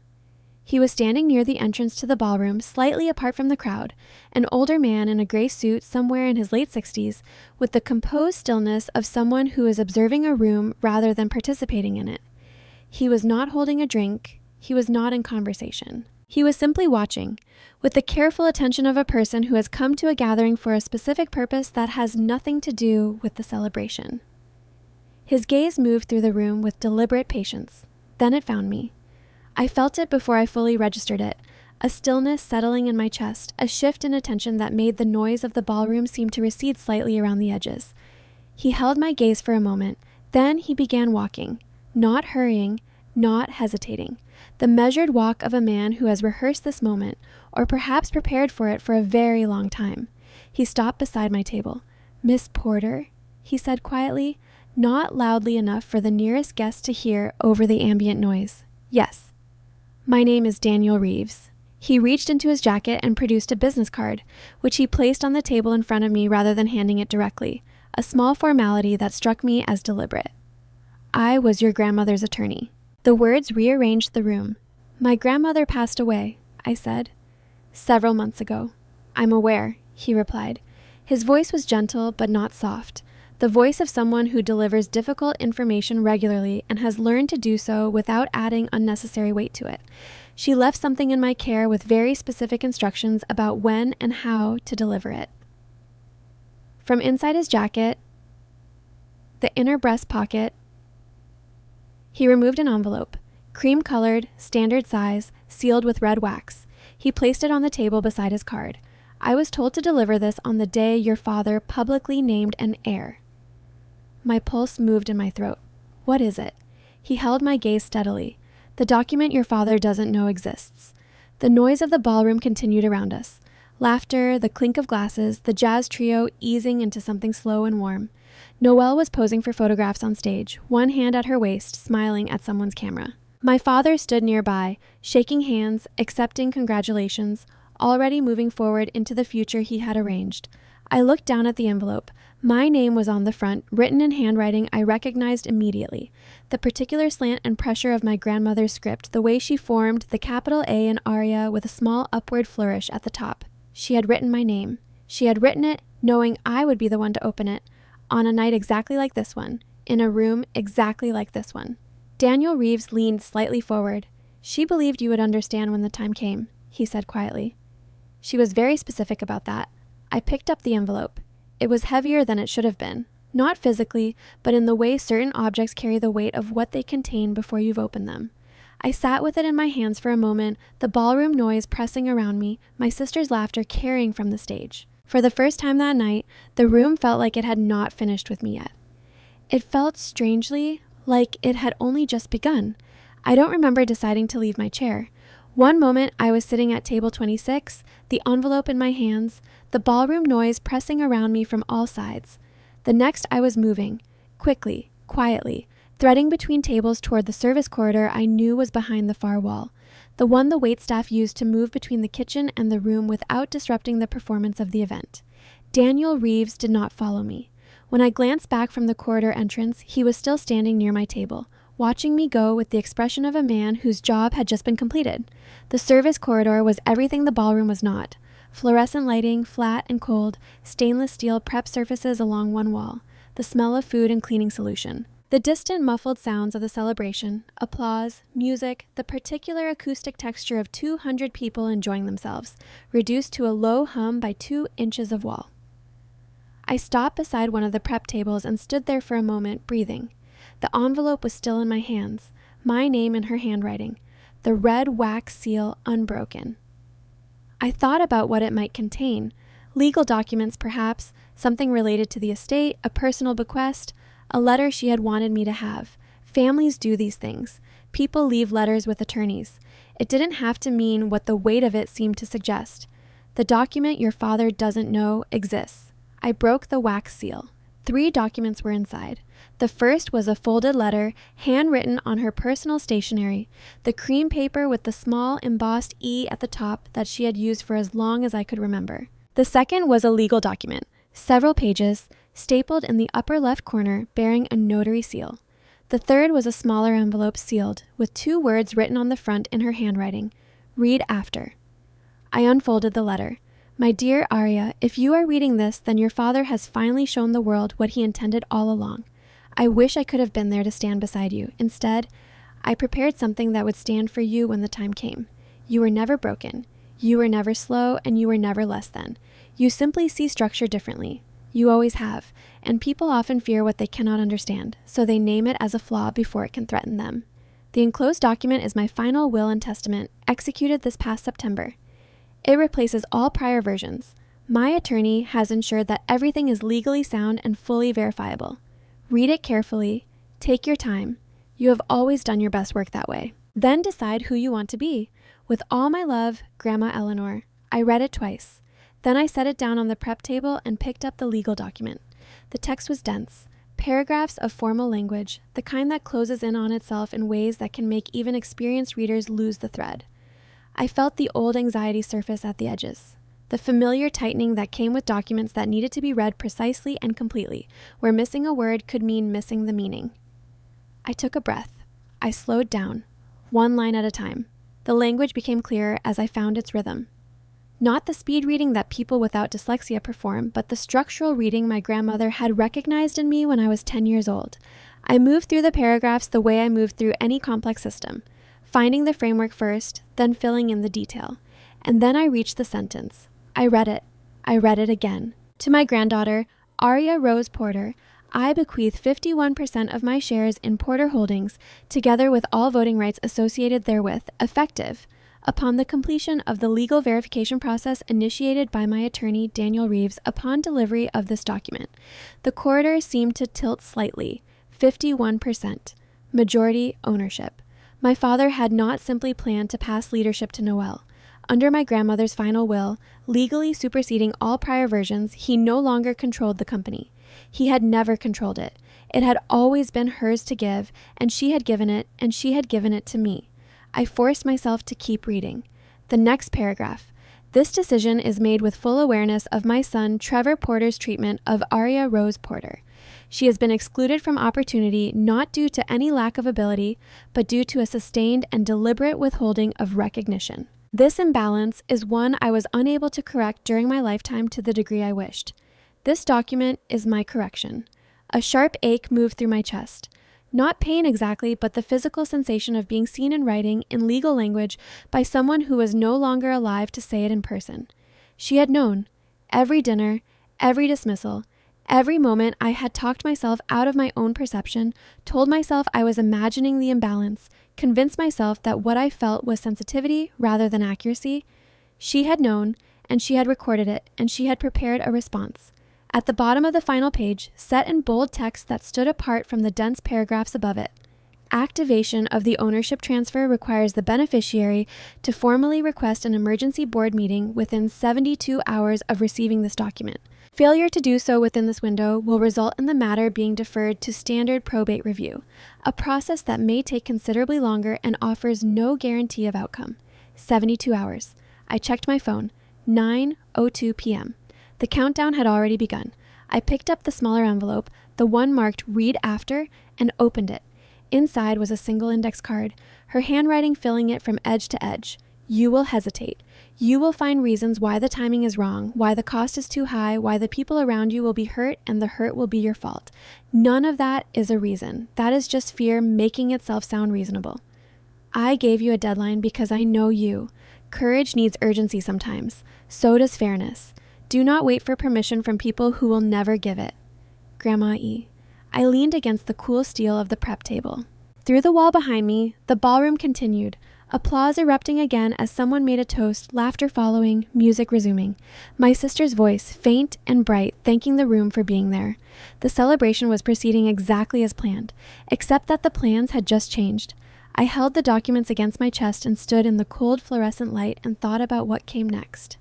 He was standing near the entrance to the ballroom, slightly apart from the crowd, an older man in a gray suit somewhere in his late 60s, with the composed stillness of someone who is observing a room rather than participating in it. He was not holding a drink. He was not in conversation. He was simply watching, with the careful attention of a person who has come to a gathering for a specific purpose that has nothing to do with the celebration. His gaze moved through the room with deliberate patience. Then it found me. I felt it before I fully registered it, a stillness settling in my chest, a shift in attention that made the noise of the ballroom seem to recede slightly around the edges. He held my gaze for a moment, then he began walking, not hurrying, not hesitating, the measured walk of a man who has rehearsed this moment, or perhaps prepared for it for a very long time. He stopped beside my table. "Miss Porter?" he said quietly, not loudly enough for the nearest guest to hear over the ambient noise. "Yes. My name is Daniel Reeves." He reached into his jacket and produced a business card, which he placed on the table in front of me rather than handing it directly, a small formality that struck me as deliberate. "I was your grandmother's attorney." The words rearranged the room. "My grandmother passed away," I said. "Several months ago." "I'm aware," he replied. His voice was gentle but not soft, the voice of someone who delivers difficult information regularly and has learned to do so without adding unnecessary weight to it. She left something in my care with very specific instructions about when and how to deliver it. From inside his jacket, the inner breast pocket, he removed an envelope, cream-colored, standard size, sealed with red wax. He placed it on the table beside his card. "I was told to deliver this on the day your father publicly named an heir." My pulse moved in my throat. "What is it?" He held my gaze steadily. "The document your father doesn't know exists." The noise of the ballroom continued around us. Laughter, the clink of glasses, the jazz trio easing into something slow and warm. Noelle was posing for photographs on stage, one hand at her waist, smiling at someone's camera. My father stood nearby, shaking hands, accepting congratulations, already moving forward into the future he had arranged. I looked down at the envelope. My name was on the front, written in handwriting I recognized immediately. The particular slant and pressure of my grandmother's script, the way she formed the capital A in aria with a small upward flourish at the top. She had written my name. She had written it, knowing I would be the one to open it, on a night exactly like this one, in a room exactly like this one. Daniel Reeves leaned slightly forward. "She believed you would understand when the time came," he said quietly. She was very specific about that. I picked up the envelope. It was heavier than it should have been, not physically, but in the way certain objects carry the weight of what they contain before you've opened them. I sat with it in my hands for a moment, the ballroom noise pressing around me, my sister's laughter carrying from the stage. For the first time that night, the room felt like it had not finished with me yet. It felt strangely like it had only just begun. I don't remember deciding to leave my chair. One moment I was sitting at table 26, the envelope in my hands, the ballroom noise pressing around me from all sides. The next I was moving, quickly, quietly, threading between tables toward the service corridor I knew was behind the far wall, the one the waitstaff used to move between the kitchen and the room without disrupting the performance of the event. Daniel Reeves did not follow me. When I glanced back from the corridor entrance, he was still standing near my table, watching me go with the expression of a man whose job had just been completed. The service corridor was everything the ballroom was not. Fluorescent lighting, flat and cold, stainless steel prep surfaces along one wall, the smell of food and cleaning solution. The distant muffled sounds of the celebration, applause, music, the particular acoustic texture of 200 people enjoying themselves, reduced to a low hum by 2 inches of wall. I stopped beside one of the prep tables and stood there for a moment, breathing. The envelope was still in my hands, my name in her handwriting, the red wax seal unbroken. I thought about what it might contain. Legal documents, perhaps, something related to the estate, a personal bequest, a letter she had wanted me to have. Families do these things. People leave letters with attorneys. It didn't have to mean what the weight of it seemed to suggest. The document your father doesn't know exists. I broke the wax seal. 3 documents were inside. The first was a folded letter, handwritten on her personal stationery, the cream paper with the small embossed E at the top that she had used for as long as I could remember. The second was a legal document, several pages, stapled in the upper left corner, bearing a notary seal. The third was a smaller envelope sealed, with 2 words written on the front in her handwriting, "Read after." I unfolded the letter. My dear Arya, if you are reading this, then your father has finally shown the world what he intended all along. I wish I could have been there to stand beside you. Instead, I prepared something that would stand for you when the time came. You were never broken. You were never slow, and you were never less than. You simply see structure differently. You always have, and people often fear what they cannot understand, so they name it as a flaw before it can threaten them. The enclosed document is my final will and testament, executed this past September. It replaces all prior versions. My attorney has ensured that everything is legally sound and fully verifiable. Read it carefully. Take your time. You have always done your best work that way. Then decide who you want to be. With all my love, Grandma Eleanor. I read it twice. Then I set it down on the prep table and picked up the legal document. The text was dense. Paragraphs of formal language, the kind that closes in on itself in ways that can make even experienced readers lose the thread. I felt the old anxiety surface at the edges, the familiar tightening that came with documents that needed to be read precisely and completely, where missing a word could mean missing the meaning. I took a breath. I slowed down, 1 line at a time. The language became clearer as I found its rhythm. Not the speed reading that people without dyslexia perform, but the structural reading my grandmother had recognized in me when I was 10 years old. I moved through the paragraphs the way I moved through any complex system, finding the framework first, then filling in the detail. And then I reached the sentence. I read it. I read it again. To my granddaughter, Arya Rose Porter, I bequeath 51% of my shares in Porter Holdings, together with all voting rights associated therewith, effective upon the completion of the legal verification process initiated by my attorney, Daniel Reeves, upon delivery of this document. The corridor seemed to tilt slightly. 51%. Majority ownership. My father had not simply planned to pass leadership to Noelle. Under my grandmother's final will, legally superseding all prior versions, he no longer controlled the company. He had never controlled it. It had always been hers to give, and she had given it to me. I forced myself to keep reading. The next paragraph. This decision is made with full awareness of my son Trevor Porter's treatment of Arya Rose Porter. She has been excluded from opportunity not due to any lack of ability, but due to a sustained and deliberate withholding of recognition. This imbalance is one I was unable to correct during my lifetime to the degree I wished. This document is my correction. A sharp ache moved through my chest. Not pain exactly, but the physical sensation of being seen in writing, in legal language, by someone who was no longer alive to say it in person. She had known. Every dinner, every dismissal, every moment I had talked myself out of my own perception, told myself I was imagining the imbalance, convinced myself that what I felt was sensitivity rather than accuracy. She had known, and she had recorded it, and she had prepared a response. At the bottom of the final page, set in bold text that stood apart from the dense paragraphs above it, activation of the ownership transfer requires the beneficiary to formally request an emergency board meeting within 72 hours of receiving this document. Failure to do so within this window will result in the matter being deferred to standard probate review, a process that may take considerably longer and offers no guarantee of outcome. 72 hours. I checked my phone. 9:02 p.m. The countdown had already begun. I picked up the smaller envelope, the one marked "Read After," and opened it. Inside was a single index card, her handwriting filling it from edge to edge. You will hesitate. You will find reasons why the timing is wrong, why the cost is too high, why the people around you will be hurt, and the hurt will be your fault. None of that is a reason. That is just fear making itself sound reasonable. I gave you a deadline because I know you. Courage needs urgency sometimes. So does fairness. Do not wait for permission from people who will never give it. Grandma E. I leaned against the cool steel of the prep table. Through the wall behind me, the ballroom continued, applause erupting again as someone made a toast, laughter following, music resuming. My sister's voice, faint and bright, thanking the room for being there. The celebration was proceeding exactly as planned, except that the plans had just changed. I held the documents against my chest and stood in the cold fluorescent light and thought about what came next.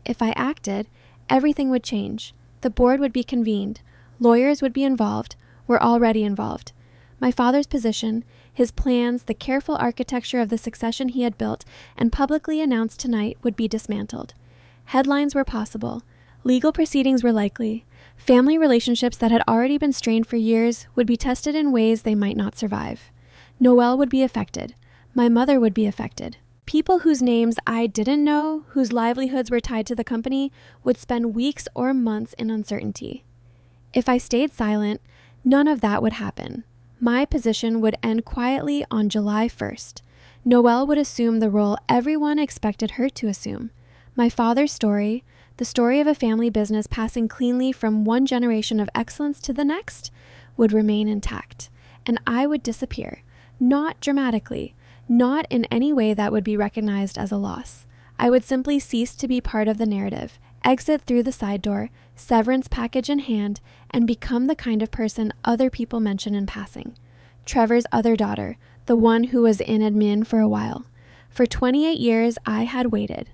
If I acted, everything would change. The board would be convened. Lawyers would be involved. Were already involved. My father's position, his plans, the careful architecture of the succession he had built and publicly announced tonight would be dismantled. Headlines were possible. Legal proceedings were likely. Family relationships that had already been strained for years would be tested in ways they might not survive. Noelle would be affected. My mother would be affected. People whose names I didn't know, whose livelihoods were tied to the company, would spend weeks or months in uncertainty. If I stayed silent, none of that would happen. My position would end quietly on July 1st. Noelle would assume the role everyone expected her to assume. My father's story, the story of a family business passing cleanly from one generation of excellence to the next, would remain intact. And I would disappear, not dramatically, not in any way that would be recognized as a loss. I would simply cease to be part of the narrative, exit through the side door, severance package in hand, and become the kind of person other people mention in passing. Trevor's other daughter, the one who was in admin for a while. For 28 years, I had waited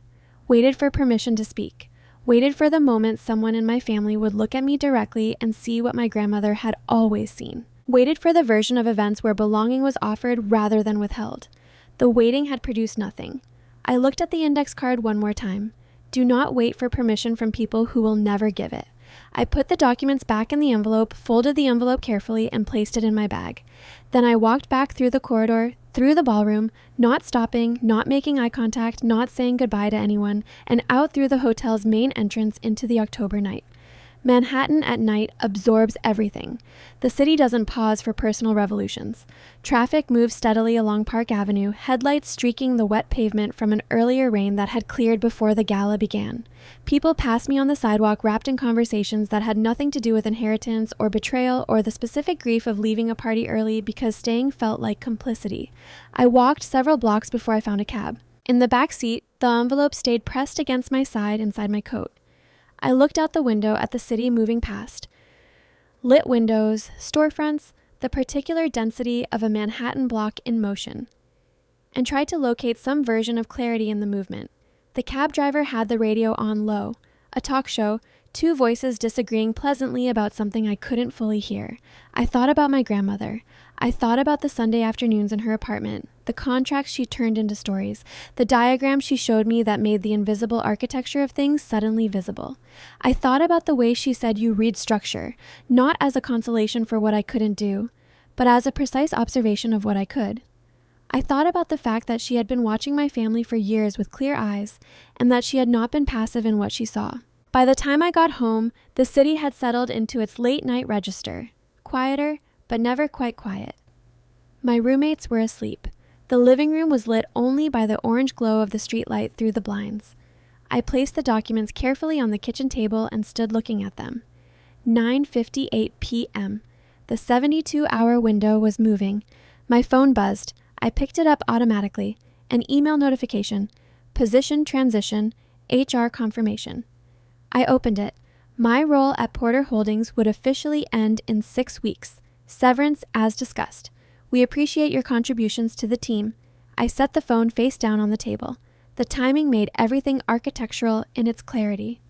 for permission to speak, waited for the moment someone in my family would look at me directly and see what my grandmother had always seen. Waited for the version of events where belonging was offered rather than withheld. The waiting had produced nothing. I looked at the index card one more time. Do not wait for permission from people who will never give it. I put the documents back in the envelope, folded the envelope carefully, and placed it in my bag. Then I walked back through the corridor, through the ballroom, not stopping, not making eye contact, not saying goodbye to anyone, and out through the hotel's main entrance into the October night. Manhattan at night absorbs everything. The city doesn't pause for personal revolutions. Traffic moves steadily along Park Avenue, headlights streaking the wet pavement from an earlier rain that had cleared before the gala began. People passed me on the sidewalk wrapped in conversations that had nothing to do with inheritance or betrayal or the specific grief of leaving a party early because staying felt like complicity. I walked several blocks before I found a cab. In the back seat, the envelope stayed pressed against my side inside my coat. I looked out the window at the city moving past. Lit windows, storefronts, the particular density of a Manhattan block in motion, and tried to locate some version of clarity in the movement. The cab driver had the radio on low, a talk show, two voices disagreeing pleasantly about something I couldn't fully hear. I thought about my grandmother. I thought about the Sunday afternoons in her apartment, the contracts she turned into stories, the diagram she showed me that made the invisible architecture of things suddenly visible. I thought about the way she said you read structure, not as a consolation for what I couldn't do, but as a precise observation of what I could. I thought about the fact that she had been watching my family for years with clear eyes, and that she had not been passive in what she saw. By the time I got home, the city had settled into its late-night register, quieter, but never quite quiet. My roommates were asleep. The living room was lit only by the orange glow of the streetlight through the blinds. I placed the documents carefully on the kitchen table and stood looking at them. 9:58 p.m. The 72-hour window was moving. My phone buzzed. I picked it up automatically. An email notification. Position transition. HR confirmation. I opened it. My role at Porter Holdings would officially end in 6 weeks. Severance as discussed. We appreciate your contributions to the team. I set the phone face down on the table. The timing made everything architectural in its clarity.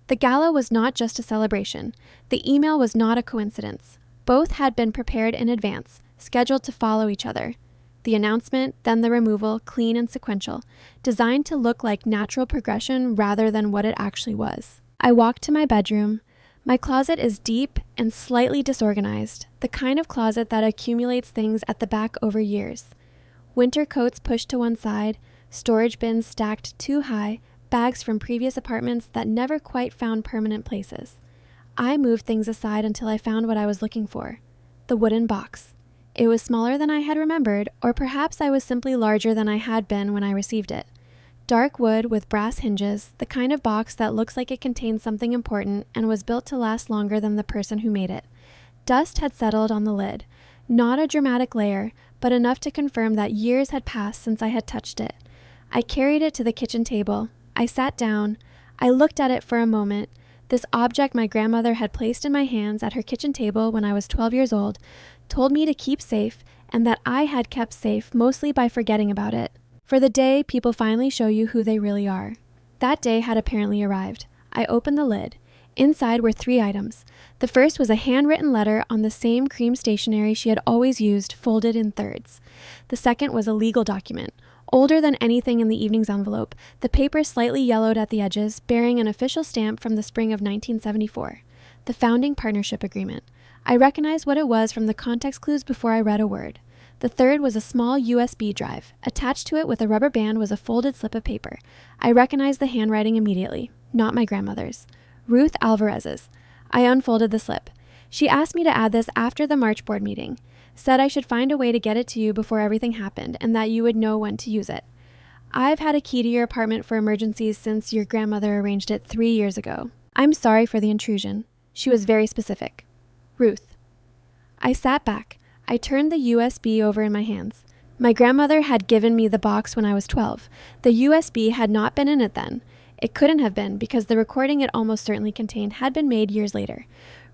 The gala was not just a celebration. The email was not a coincidence. Both had been prepared in advance, scheduled to follow each other. The announcement, then the removal, clean and sequential, designed to look like natural progression rather than what it actually was. I walked to my bedroom. My closet is deep and slightly disorganized, the kind of closet that accumulates things at the back over years. Winter coats pushed to one side, storage bins stacked too high, bags from previous apartments that never quite found permanent places. I moved things aside until I found what I was looking for, the wooden box. It was smaller than I had remembered, or perhaps I was simply larger than I had been when I received it. Dark wood with brass hinges, the kind of box that looks like it contains something important and was built to last longer than the person who made it. Dust had settled on the lid. Not a dramatic layer, but enough to confirm that years had passed since I had touched it. I carried it to the kitchen table. I sat down. I looked at it for a moment. This object my grandmother had placed in my hands at her kitchen table when I was 12 years old told me to keep safe, and that I had kept safe mostly by forgetting about it. For the day people finally show you who they really are. That day had apparently arrived. I opened the lid. Inside were 3 items. The first was a handwritten letter on the same cream stationery she had always used, folded in thirds. The second was a legal document, older than anything in the evening's envelope, the paper slightly yellowed at the edges, bearing an official stamp from the spring of 1974. The founding partnership agreement. I recognized what it was from the context clues before I read a word. The third was a small USB drive. Attached to it with a rubber band was a folded slip of paper. I recognized the handwriting immediately. Not my grandmother's. Ruth Alvarez's. I unfolded the slip. She asked me to add this after the March board meeting. Said I should find a way to get it to you before everything happened, and that you would know when to use it. I've had a key to your apartment for emergencies since your grandmother arranged it 3 years ago. I'm sorry for the intrusion. She was very specific. Ruth. I sat back. I turned the USB over in my hands. My grandmother had given me the box when I was 12. The USB had not been in it then. It couldn't have been because the recording it almost certainly contained had been made years later.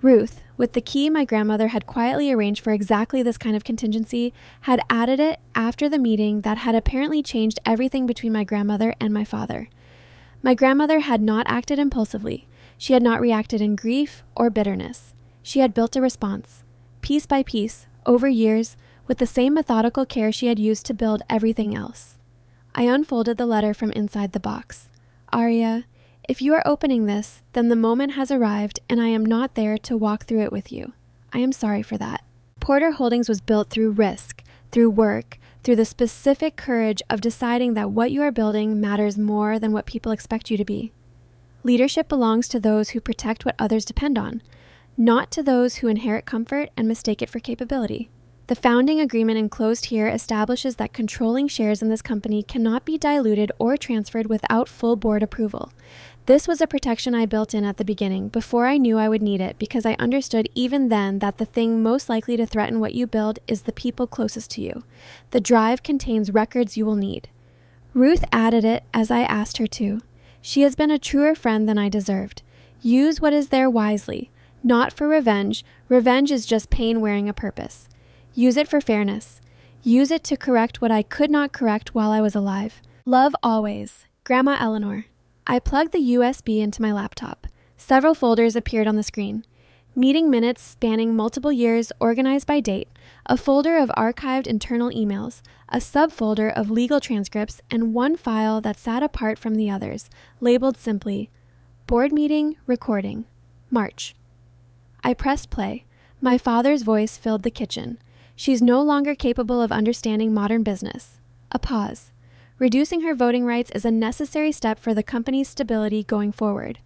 Ruth, with the key my grandmother had quietly arranged for exactly this kind of contingency, had added it after the meeting that had apparently changed everything between my grandmother and my father. My grandmother had not acted impulsively. She had not reacted in grief or bitterness. She had built a response, piece by piece, over years, with the same methodical care she had used to build everything else. I unfolded the letter from inside the box. Arya, if you are opening this, then the moment has arrived and I am not there to walk through it with you. I am sorry for that. Porter Holdings was built through risk, through work, through the specific courage of deciding that what you are building matters more than what people expect you to be. Leadership belongs to those who protect what others depend on, not to those who inherit comfort and mistake it for capability. The founding agreement enclosed here establishes that controlling shares in this company cannot be diluted or transferred without full board approval. This was a protection I built in at the beginning, before I knew I would need it, because I understood even then that the thing most likely to threaten what you build is the people closest to you. The drive contains records you will need. Ruth added it as I asked her to. She has been a truer friend than I deserved. Use what is there wisely. Not for revenge. Revenge is just pain wearing a purpose. Use it for fairness. Use it to correct what I could not correct while I was alive. Love always. Grandma Eleanor. I plugged the USB into my laptop. Several folders appeared on the screen. Meeting minutes spanning multiple years organized by date, a folder of archived internal emails, a subfolder of legal transcripts, and one file that sat apart from the others, labeled simply, Board Meeting Recording, March. I pressed play. My father's voice filled the kitchen. She's no longer capable of understanding modern business. A pause. Reducing her voting rights is a necessary step for the company's stability going forward.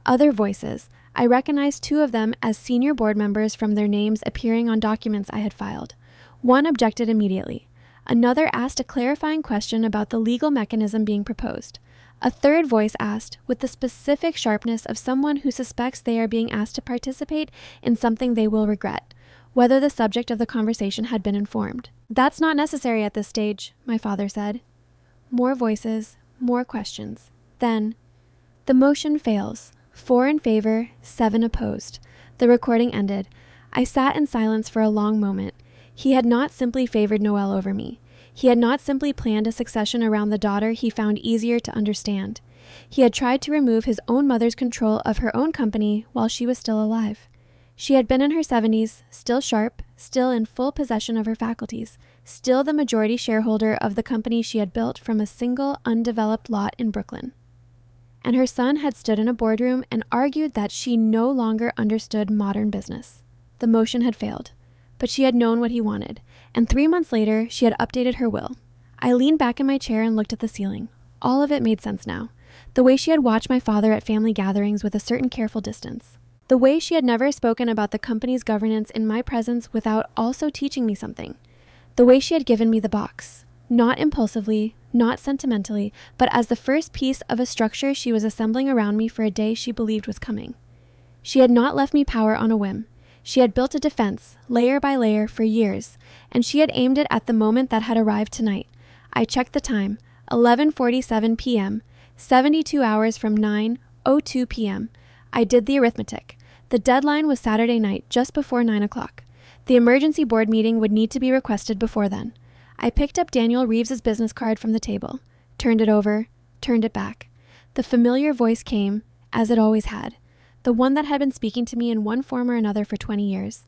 Other voices. I recognized 2 of them as senior board members from their names appearing on documents I had filed. One objected immediately. Another asked a clarifying question about the legal mechanism being proposed. A third voice asked, with the specific sharpness of someone who suspects they are being asked to participate in something they will regret, whether the subject of the conversation had been informed. That's not necessary at this stage, my father said. More voices, more questions. Then, the motion fails. 4 in favor, 7 opposed. The recording ended. I sat in silence for a long moment. He had not simply favored Noelle over me. He had not simply planned a succession around the daughter he found easier to understand. He had tried to remove his own mother's control of her own company while she was still alive. She had been in her 70s, still sharp, still in full possession of her faculties, still the majority shareholder of the company she had built from a single undeveloped lot in Brooklyn. And her son had stood in a boardroom and argued that she no longer understood modern business. The motion had failed, but she had known what he wanted, and 3 months later, she had updated her will. I leaned back in my chair and looked at the ceiling. All of it made sense now. The way she had watched my father at family gatherings with a certain careful distance. The way she had never spoken about the company's governance in my presence without also teaching me something. The way she had given me the box. Not impulsively, not sentimentally, but as the first piece of a structure she was assembling around me for a day she believed was coming. She had not left me power on a whim. She had built a defense, layer by layer, for years, and she had aimed it at the moment that had arrived tonight. I checked the time, 11:47 p.m., 72 hours from 9:02 p.m. I did the arithmetic. The deadline was Saturday night, just before 9 o'clock. The emergency board meeting would need to be requested before then. I picked up Daniel Reeves's business card from the table, turned it over, turned it back. The familiar voice came, as it always had, the one that had been speaking to me in one form or another for 20 years.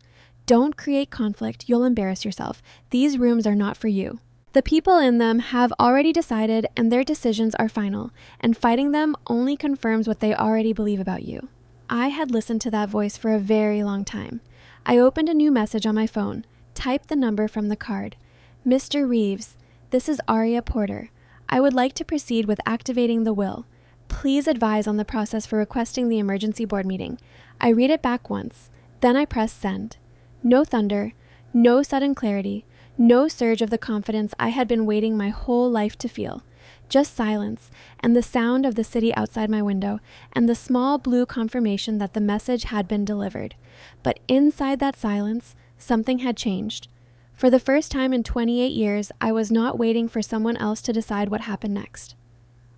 Don't create conflict, you'll embarrass yourself. These rooms are not for you. The people in them have already decided and their decisions are final, and fighting them only confirms what they already believe about you. I had listened to that voice for a very long time. I opened a new message on my phone, typed the number from the card. Mr. Reeves, this is Aria Porter. I would like to proceed with activating the will. Please advise on the process for requesting the emergency board meeting. I read it back once. Then I press send. No thunder, no sudden clarity, no surge of the confidence I had been waiting my whole life to feel. Just silence, and the sound of the city outside my window, and the small blue confirmation that the message had been delivered. But inside that silence, something had changed. For the first time in 28 years, I was not waiting for someone else to decide what happened next.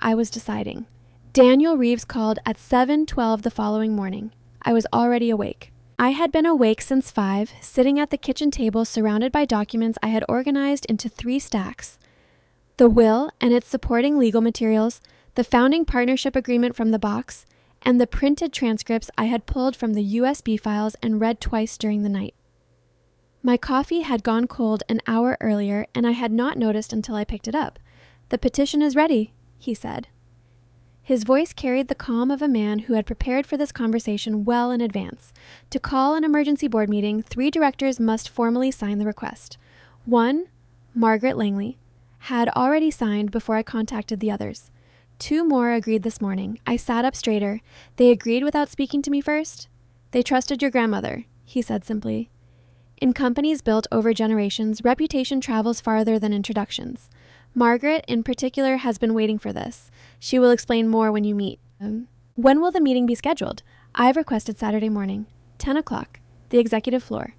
I was deciding. Daniel Reeves called at 7:12 the following morning. I was already awake. I had been awake since 5, sitting at the kitchen table surrounded by documents I had organized into 3 stacks. The will and its supporting legal materials, the founding partnership agreement from the box, and the printed transcripts I had pulled from the USB files and read twice during the night. My coffee had gone cold an hour earlier, and I had not noticed until I picked it up. The petition is ready, he said. His voice carried the calm of a man who had prepared for this conversation well in advance. To call an emergency board meeting, 3 directors must formally sign the request. 1, Margaret Langley, had already signed before I contacted the others. 2 more agreed this morning. I sat up straighter. They agreed without speaking to me first? They trusted your grandmother, he said simply. In companies built over generations, reputation travels farther than introductions. Margaret, in particular, has been waiting for this. She will explain more when you meet. When will the meeting be scheduled? I've requested Saturday morning, 10 o'clock, the executive floor.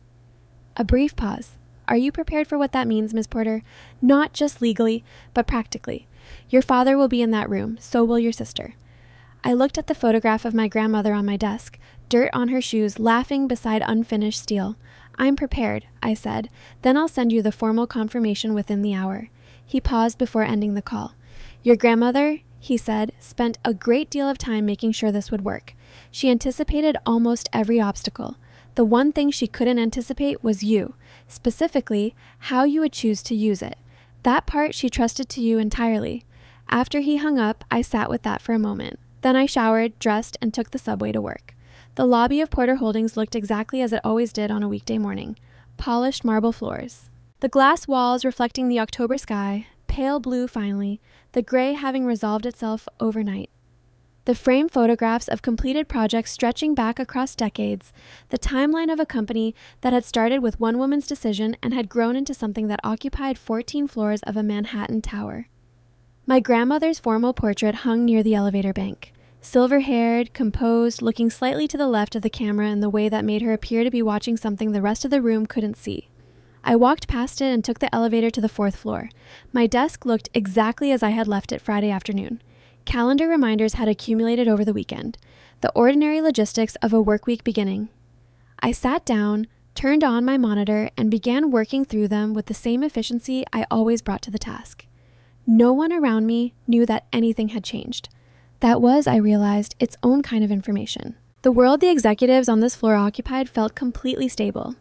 A brief pause. Are you prepared for what that means, Ms. Porter? Not just legally, but practically. Your father will be in that room, so will your sister. I looked at the photograph of my grandmother on my desk, dirt on her shoes, laughing beside unfinished steel. I'm prepared, I said. Then I'll send you the formal confirmation within the hour. He paused before ending the call. Your grandmother, he said, spent a great deal of time making sure this would work. She anticipated almost every obstacle. The one thing she couldn't anticipate was you, specifically how you would choose to use it. That part she trusted to you entirely. After he hung up, I sat with that for a moment. Then I showered, dressed, and took the subway to work. The lobby of Porter Holdings looked exactly as it always did on a weekday morning. Polished marble floors. The glass walls reflecting the October sky, pale blue finally, the gray having resolved itself overnight. The framed photographs of completed projects stretching back across decades, the timeline of a company that had started with one woman's decision and had grown into something that occupied 14 floors of a Manhattan tower. My grandmother's formal portrait hung near the elevator bank. Silver-haired, composed, looking slightly to the left of the camera in the way that made her appear to be watching something the rest of the room couldn't see. I walked past it and took the elevator to the 4th floor. My desk looked exactly as I had left it Friday afternoon. Calendar reminders had accumulated over the weekend. The ordinary logistics of a work week beginning. I sat down, turned on my monitor, and began working through them with the same efficiency I always brought to the task. No one around me knew that anything had changed. That was, I realized, its own kind of information. The world the executives on this floor occupied felt completely stable.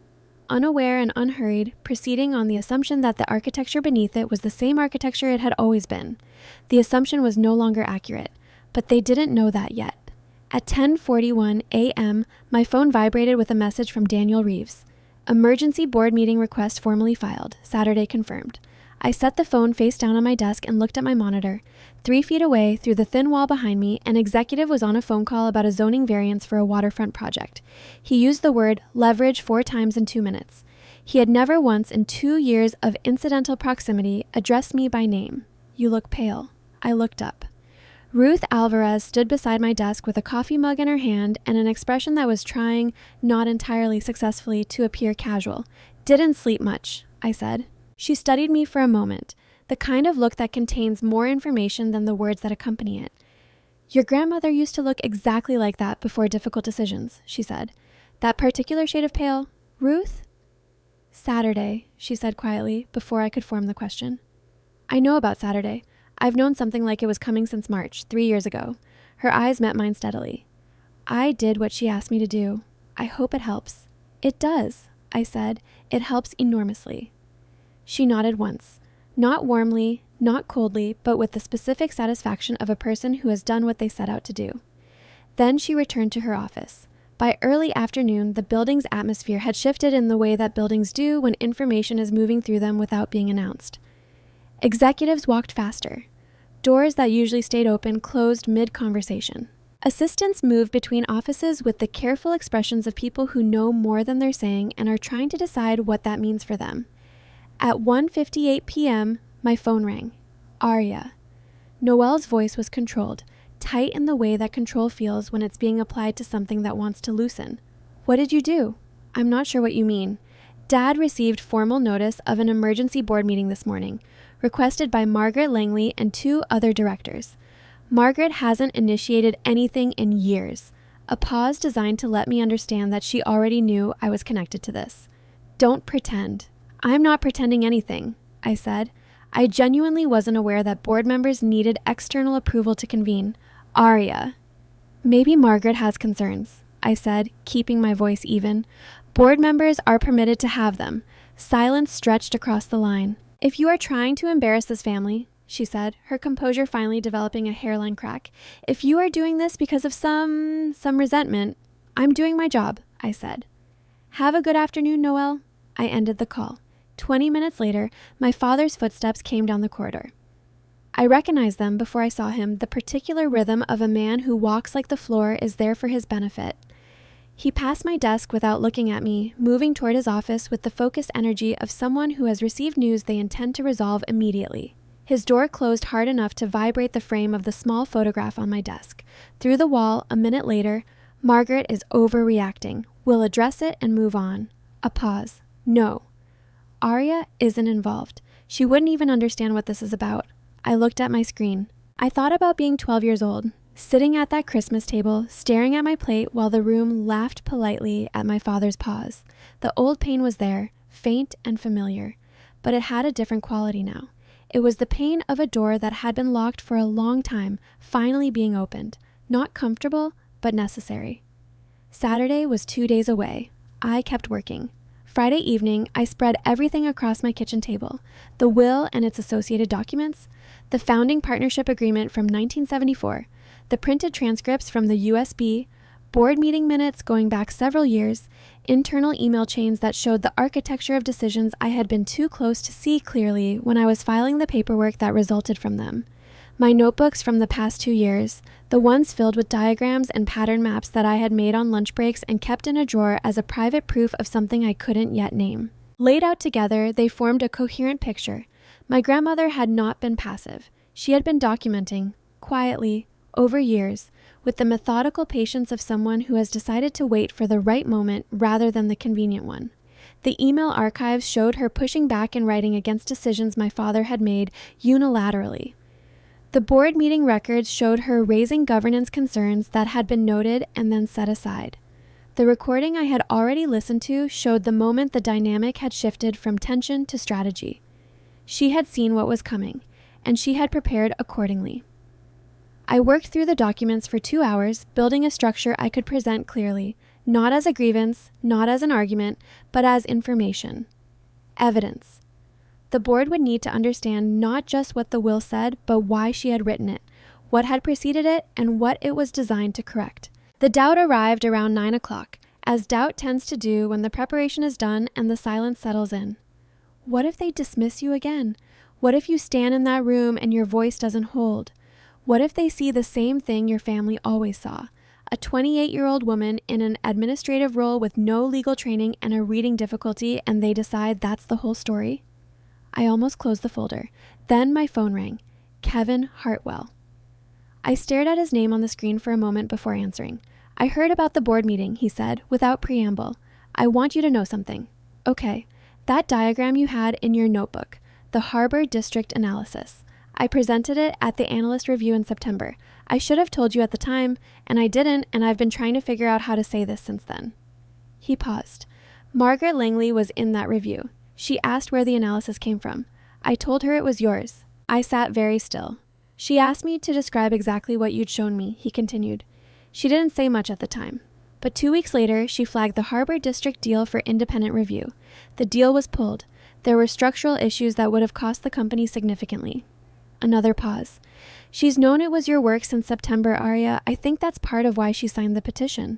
Unaware and unhurried, proceeding on the assumption that the architecture beneath it was the same architecture it had always been. The assumption was no longer accurate, but they didn't know that yet. At 10:41 a.m., my phone vibrated with a message from Daniel Reeves. Emergency board meeting request formally filed. Saturday confirmed. I set the phone face down on my desk and looked at my monitor. 3 feet away, through the thin wall behind me, an executive was on a phone call about a zoning variance for a waterfront project. He used the word leverage 4 times in 2 minutes. He had never once in 2 years of incidental proximity addressed me by name. You look pale. I looked up. Ruth Alvarez stood beside my desk with a coffee mug in her hand and an expression that was trying, not entirely successfully, to appear casual. Didn't sleep much, I said. She studied me for a moment, the kind of look that contains more information than the words that accompany it. Your grandmother used to look exactly like that before difficult decisions, she said. That particular shade of pale, Ruth? Saturday, she said quietly, before I could form the question. I know about Saturday. I've known something like it was coming since March, 3 years ago. Her eyes met mine steadily. I did what she asked me to do. I hope it helps. It does, I said. It helps enormously. She nodded once. Not warmly, not coldly, but with the specific satisfaction of a person who has done what they set out to do. Then she returned to her office. By early afternoon, the building's atmosphere had shifted in the way that buildings do when information is moving through them without being announced. Executives walked faster. Doors that usually stayed open closed mid-conversation. Assistants moved between offices with the careful expressions of people who know more than they're saying and are trying to decide what that means for them. At 1:58 p.m., my phone rang. Aria. Noelle's voice was controlled, tight in the way that control feels when it's being applied to something that wants to loosen. What did you do? I'm not sure what you mean. Dad received formal notice of an emergency board meeting this morning, requested by Margaret Langley and 2 other directors. Margaret hasn't initiated anything in years. A pause designed to let me understand that she already knew I was connected to this. Don't pretend. I'm not pretending anything, I said. I genuinely wasn't aware that board members needed external approval to convene. Aria. Maybe Margaret has concerns, I said, keeping my voice even. Board members are permitted to have them. Silence stretched across the line. If you are trying to embarrass this family, she said, her composure finally developing a hairline crack. If you are doing this because of some resentment, I'm doing my job, I said. Have a good afternoon, Noelle. I ended the call. 20 minutes later, my father's footsteps came down the corridor. I recognized them before I saw him, the particular rhythm of a man who walks like the floor is there for his benefit. He passed my desk without looking at me, moving toward his office with the focused energy of someone who has received news they intend to resolve immediately. His door closed hard enough to vibrate the frame of the small photograph on my desk. Through the wall, a minute later, Margaret is overreacting. We'll address it and move on. A pause. No. Aria isn't involved. She wouldn't even understand what this is about. I looked at my screen. I thought about being 12 years old, sitting at that Christmas table, staring at my plate while the room laughed politely at my father's pause. The old pain was there, faint and familiar, but it had a different quality now. It was the pain of a door that had been locked for a long time, finally being opened. Not comfortable, but necessary. Saturday was 2 days away. I kept working. Friday evening, I spread everything across my kitchen table. The will and its associated documents, the founding partnership agreement from 1974, the printed transcripts from the USB, board meeting minutes going back several years, internal email chains that showed the architecture of decisions I had been too close to see clearly when I was filing the paperwork that resulted from them. My notebooks from the past 2 years, the ones filled with diagrams and pattern maps that I had made on lunch breaks and kept in a drawer as a private proof of something I couldn't yet name. Laid out together, they formed a coherent picture. My grandmother had not been passive. She had been documenting, quietly, over years, with the methodical patience of someone who has decided to wait for the right moment rather than the convenient one. The email archives showed her pushing back in writing against decisions my father had made unilaterally. The board meeting records showed her raising governance concerns that had been noted and then set aside. The recording I had already listened to showed the moment the dynamic had shifted from tension to strategy. She had seen what was coming, and she had prepared accordingly. I worked through the documents for 2 hours, building a structure I could present clearly, not as a grievance, not as an argument, but as information. Evidence. The board would need to understand not just what the will said, but why she had written it, what had preceded it, and what it was designed to correct. The doubt arrived around 9 o'clock, as doubt tends to do when the preparation is done and the silence settles in. What if they dismiss you again? What if you stand in that room and your voice doesn't hold? What if they see the same thing your family always saw? A 28-year-old woman in an administrative role with no legal training and a reading difficulty, and they decide that's the whole story? I almost closed the folder. Then my phone rang. Kevin Hartwell. I stared at his name on the screen for a moment before answering. I heard about the board meeting, he said, without preamble. I want you to know something. Okay, that diagram you had in your notebook, the Harbor District Analysis. I presented it at the analyst review in September. I should have told you at the time, and I didn't, and I've been trying to figure out how to say this since then. He paused. Margaret Langley was in that review. She asked where the analysis came from. I told her it was yours. I sat very still. She asked me to describe exactly what you'd shown me, he continued. She didn't say much at the time. But 2 weeks later, she flagged the Harbor District deal for independent review. The deal was pulled. There were structural issues that would have cost the company significantly. Another pause. She's known it was your work since September, Arya. I think that's part of why she signed the petition.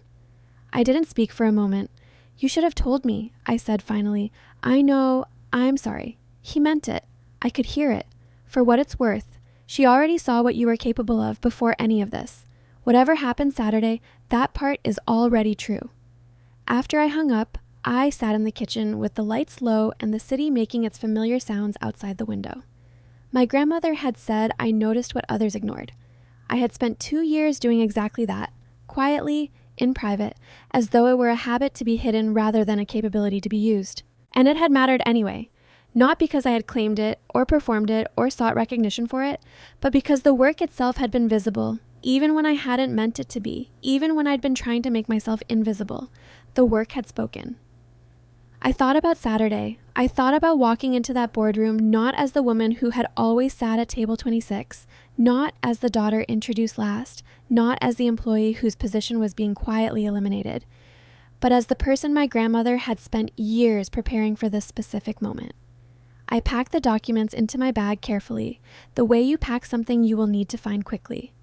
I didn't speak for a moment. You should have told me, I said finally. I know. I'm sorry. He meant it. I could hear it. For what it's worth, she already saw what you were capable of before any of this. Whatever happened Saturday, that part is already true. After I hung up, I sat in the kitchen with the lights low and the city making its familiar sounds outside the window. My grandmother had said I noticed what others ignored. I had spent 2 years doing exactly that, quietly, in private, as though it were a habit to be hidden rather than a capability to be used. And it had mattered anyway, not because I had claimed it or performed it or sought recognition for it, but because the work itself had been visible, even when I hadn't meant it to be, even when I'd been trying to make myself invisible. The work had spoken. I thought about Saturday. I thought about walking into that boardroom not as the woman who had always sat at table 26, not as the daughter introduced last, not as the employee whose position was being quietly eliminated, but as the person my grandmother had spent years preparing for this specific moment. I packed the documents into my bag carefully, the way you pack something you will need to find quickly.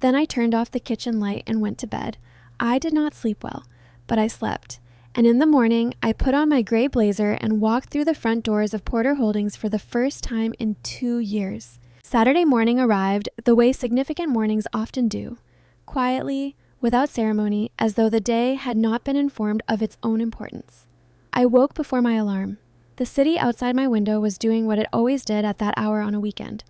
Then I turned off the kitchen light and went to bed. I did not sleep well, but I slept. And in the morning, I put on my gray blazer and walked through the front doors of Porter Holdings for the first time in 2 years. Saturday morning arrived the way significant mornings often do, quietly, without ceremony, as though the day had not been informed of its own importance. I woke before my alarm. The city outside my window was doing what it always did at that hour on a weekend,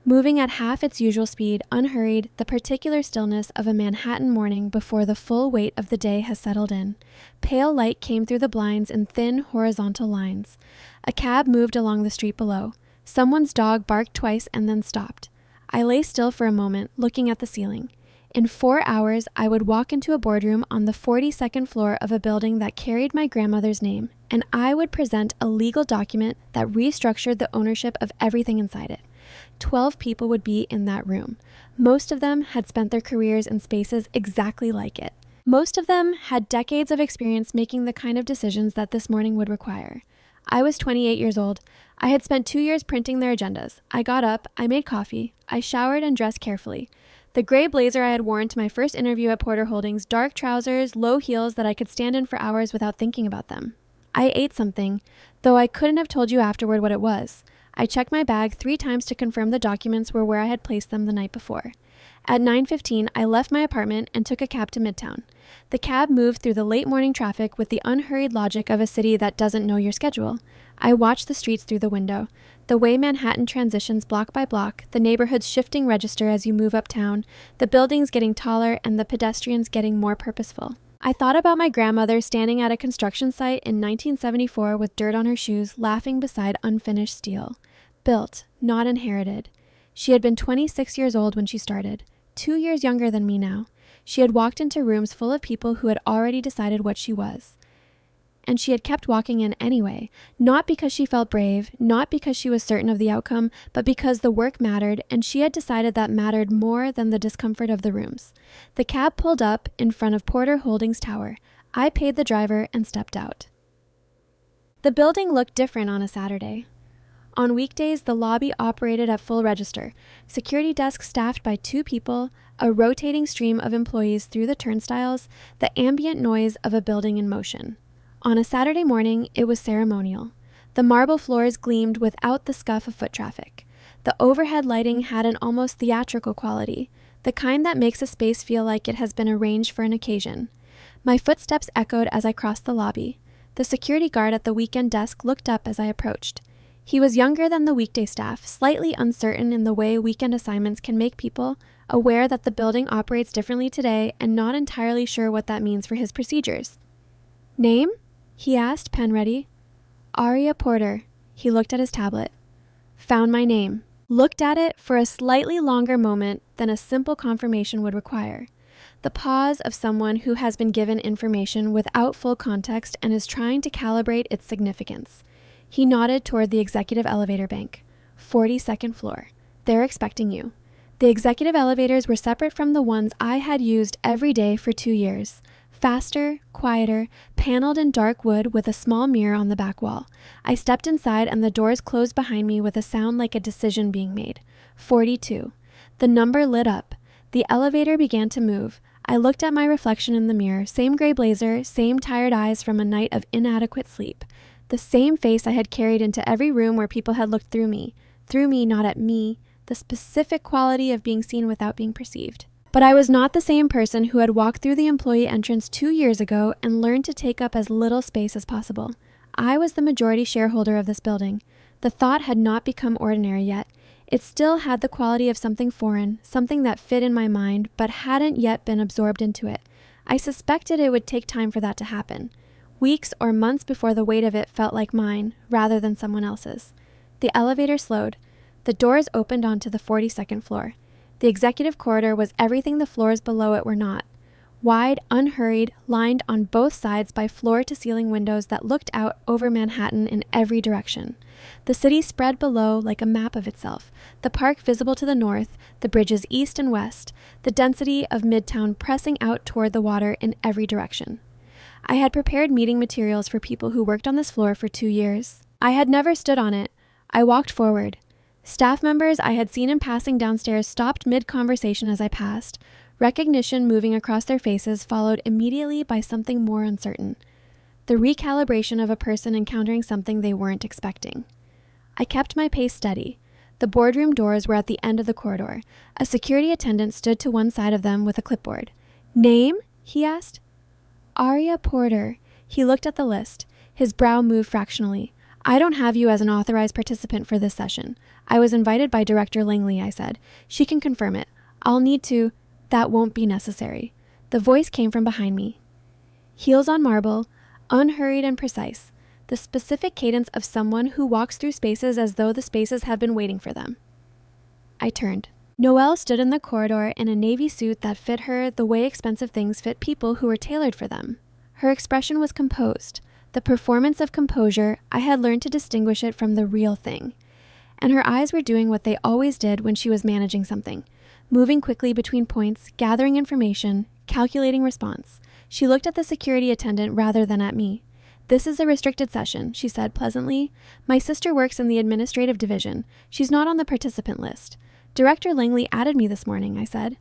moving at half its usual speed, unhurried, the particular stillness of a Manhattan morning before the full weight of the day has settled in. Pale light came through the blinds in thin, horizontal lines. A cab moved along the street below. Someone's dog barked twice and then stopped. I lay still for a moment, looking at the ceiling. In 4 hours, I would walk into a boardroom on the 42nd floor of a building that carried my grandmother's name, and I would present a legal document that restructured the ownership of everything inside it. 12 people would be in that room. Most of them had spent their careers in spaces exactly like it. Most of them had decades of experience making the kind of decisions that this morning would require. I was 28 years old. I had spent 2 years printing their agendas. I got up, I made coffee, I showered and dressed carefully. The gray blazer I had worn to my first interview at Porter Holdings, dark trousers, low heels that I could stand in for hours without thinking about them. I ate something, though I couldn't have told you afterward what it was. I checked my bag 3 times to confirm the documents were where I had placed them the night before. At 9:15, I left my apartment and took a cab to Midtown. The cab moved through the late morning traffic with the unhurried logic of a city that doesn't know your schedule. I watched the streets through the window. The way Manhattan transitions block by block, the neighborhoods shifting register as you move uptown, the buildings getting taller and the pedestrians getting more purposeful. I thought about my grandmother standing at a construction site in 1974 with dirt on her shoes, laughing beside unfinished steel. Built, not inherited. She had been 26 years old when she started, 2 years younger than me now. She had walked into rooms full of people who had already decided what she was. And she had kept walking in anyway, not because she felt brave, not because she was certain of the outcome, but because the work mattered, and she had decided that mattered more than the discomfort of the rooms. The cab pulled up in front of Porter Holdings Tower. I paid the driver and stepped out. The building looked different on a Saturday. On weekdays, the lobby operated at full register, security desk staffed by 2 people, a rotating stream of employees through the turnstiles, the ambient noise of a building in motion. On a Saturday morning, it was ceremonial. The marble floors gleamed without the scuff of foot traffic. The overhead lighting had an almost theatrical quality, the kind that makes a space feel like it has been arranged for an occasion. My footsteps echoed as I crossed the lobby. The security guard at the weekend desk looked up as I approached. He was younger than the weekday staff, slightly uncertain in the way weekend assignments can make people, aware that the building operates differently today, and not entirely sure what that means for his procedures. "Name?" he asked, pen ready. "Aria Porter." He looked at his tablet. Found my name. Looked at it for a slightly longer moment than a simple confirmation would require. The pause of someone who has been given information without full context and is trying to calibrate its significance. He nodded toward the executive elevator bank. 42nd floor. They're expecting you. The executive elevators were separate from the ones I had used every day for 2 years. Faster, quieter, paneled in dark wood with a small mirror on the back wall. I stepped inside and the doors closed behind me with a sound like a decision being made. 42. The number lit up. The elevator began to move. I looked at my reflection in the mirror, same gray blazer, same tired eyes from a night of inadequate sleep. The same face I had carried into every room where people had looked through me, not at me, the specific quality of being seen without being perceived. But I was not the same person who had walked through the employee entrance 2 years ago and learned to take up as little space as possible. I was the majority shareholder of this building. The thought had not become ordinary yet. It still had the quality of something foreign, something that fit in my mind, but hadn't yet been absorbed into it. I suspected it would take time for that to happen. Weeks or months before the weight of it felt like mine, rather than someone else's. The elevator slowed. The doors opened onto the 42nd floor. The executive corridor was everything the floors below it were not. Wide, unhurried, lined on both sides by floor-to-ceiling windows that looked out over Manhattan in every direction. The city spread below like a map of itself, the park visible to the north, the bridges east and west, the density of Midtown pressing out toward the water in every direction. I had prepared meeting materials for people who worked on this floor for 2 years. I had never stood on it. I walked forward. Staff members I had seen in passing downstairs stopped mid-conversation as I passed. Recognition moving across their faces followed immediately by something more uncertain. The recalibration of a person encountering something they weren't expecting. I kept my pace steady. The boardroom doors were at the end of the corridor. A security attendant stood to one side of them with a clipboard. "Name?" he asked. "Aria Porter." He looked at the list. His brow moved fractionally. "I don't have you as an authorized participant for this session. I was invited by Director Langley," I said. "She can confirm it. I'll need to—" "That won't be necessary." The voice came from behind me. Heels on marble, unhurried and precise. The specific cadence of someone who walks through spaces as though the spaces have been waiting for them. I turned. Noelle stood in the corridor in a navy suit that fit her the way expensive things fit people who were tailored for them. Her expression was composed. The performance of composure, I had learned to distinguish it from the real thing. And her eyes were doing what they always did when she was managing something, moving quickly between points, gathering information, calculating response. She looked at the security attendant rather than at me. "This is a restricted session," she said pleasantly. "My sister works in the administrative division. She's not on the participant list." "Director Langley added me this morning," I said.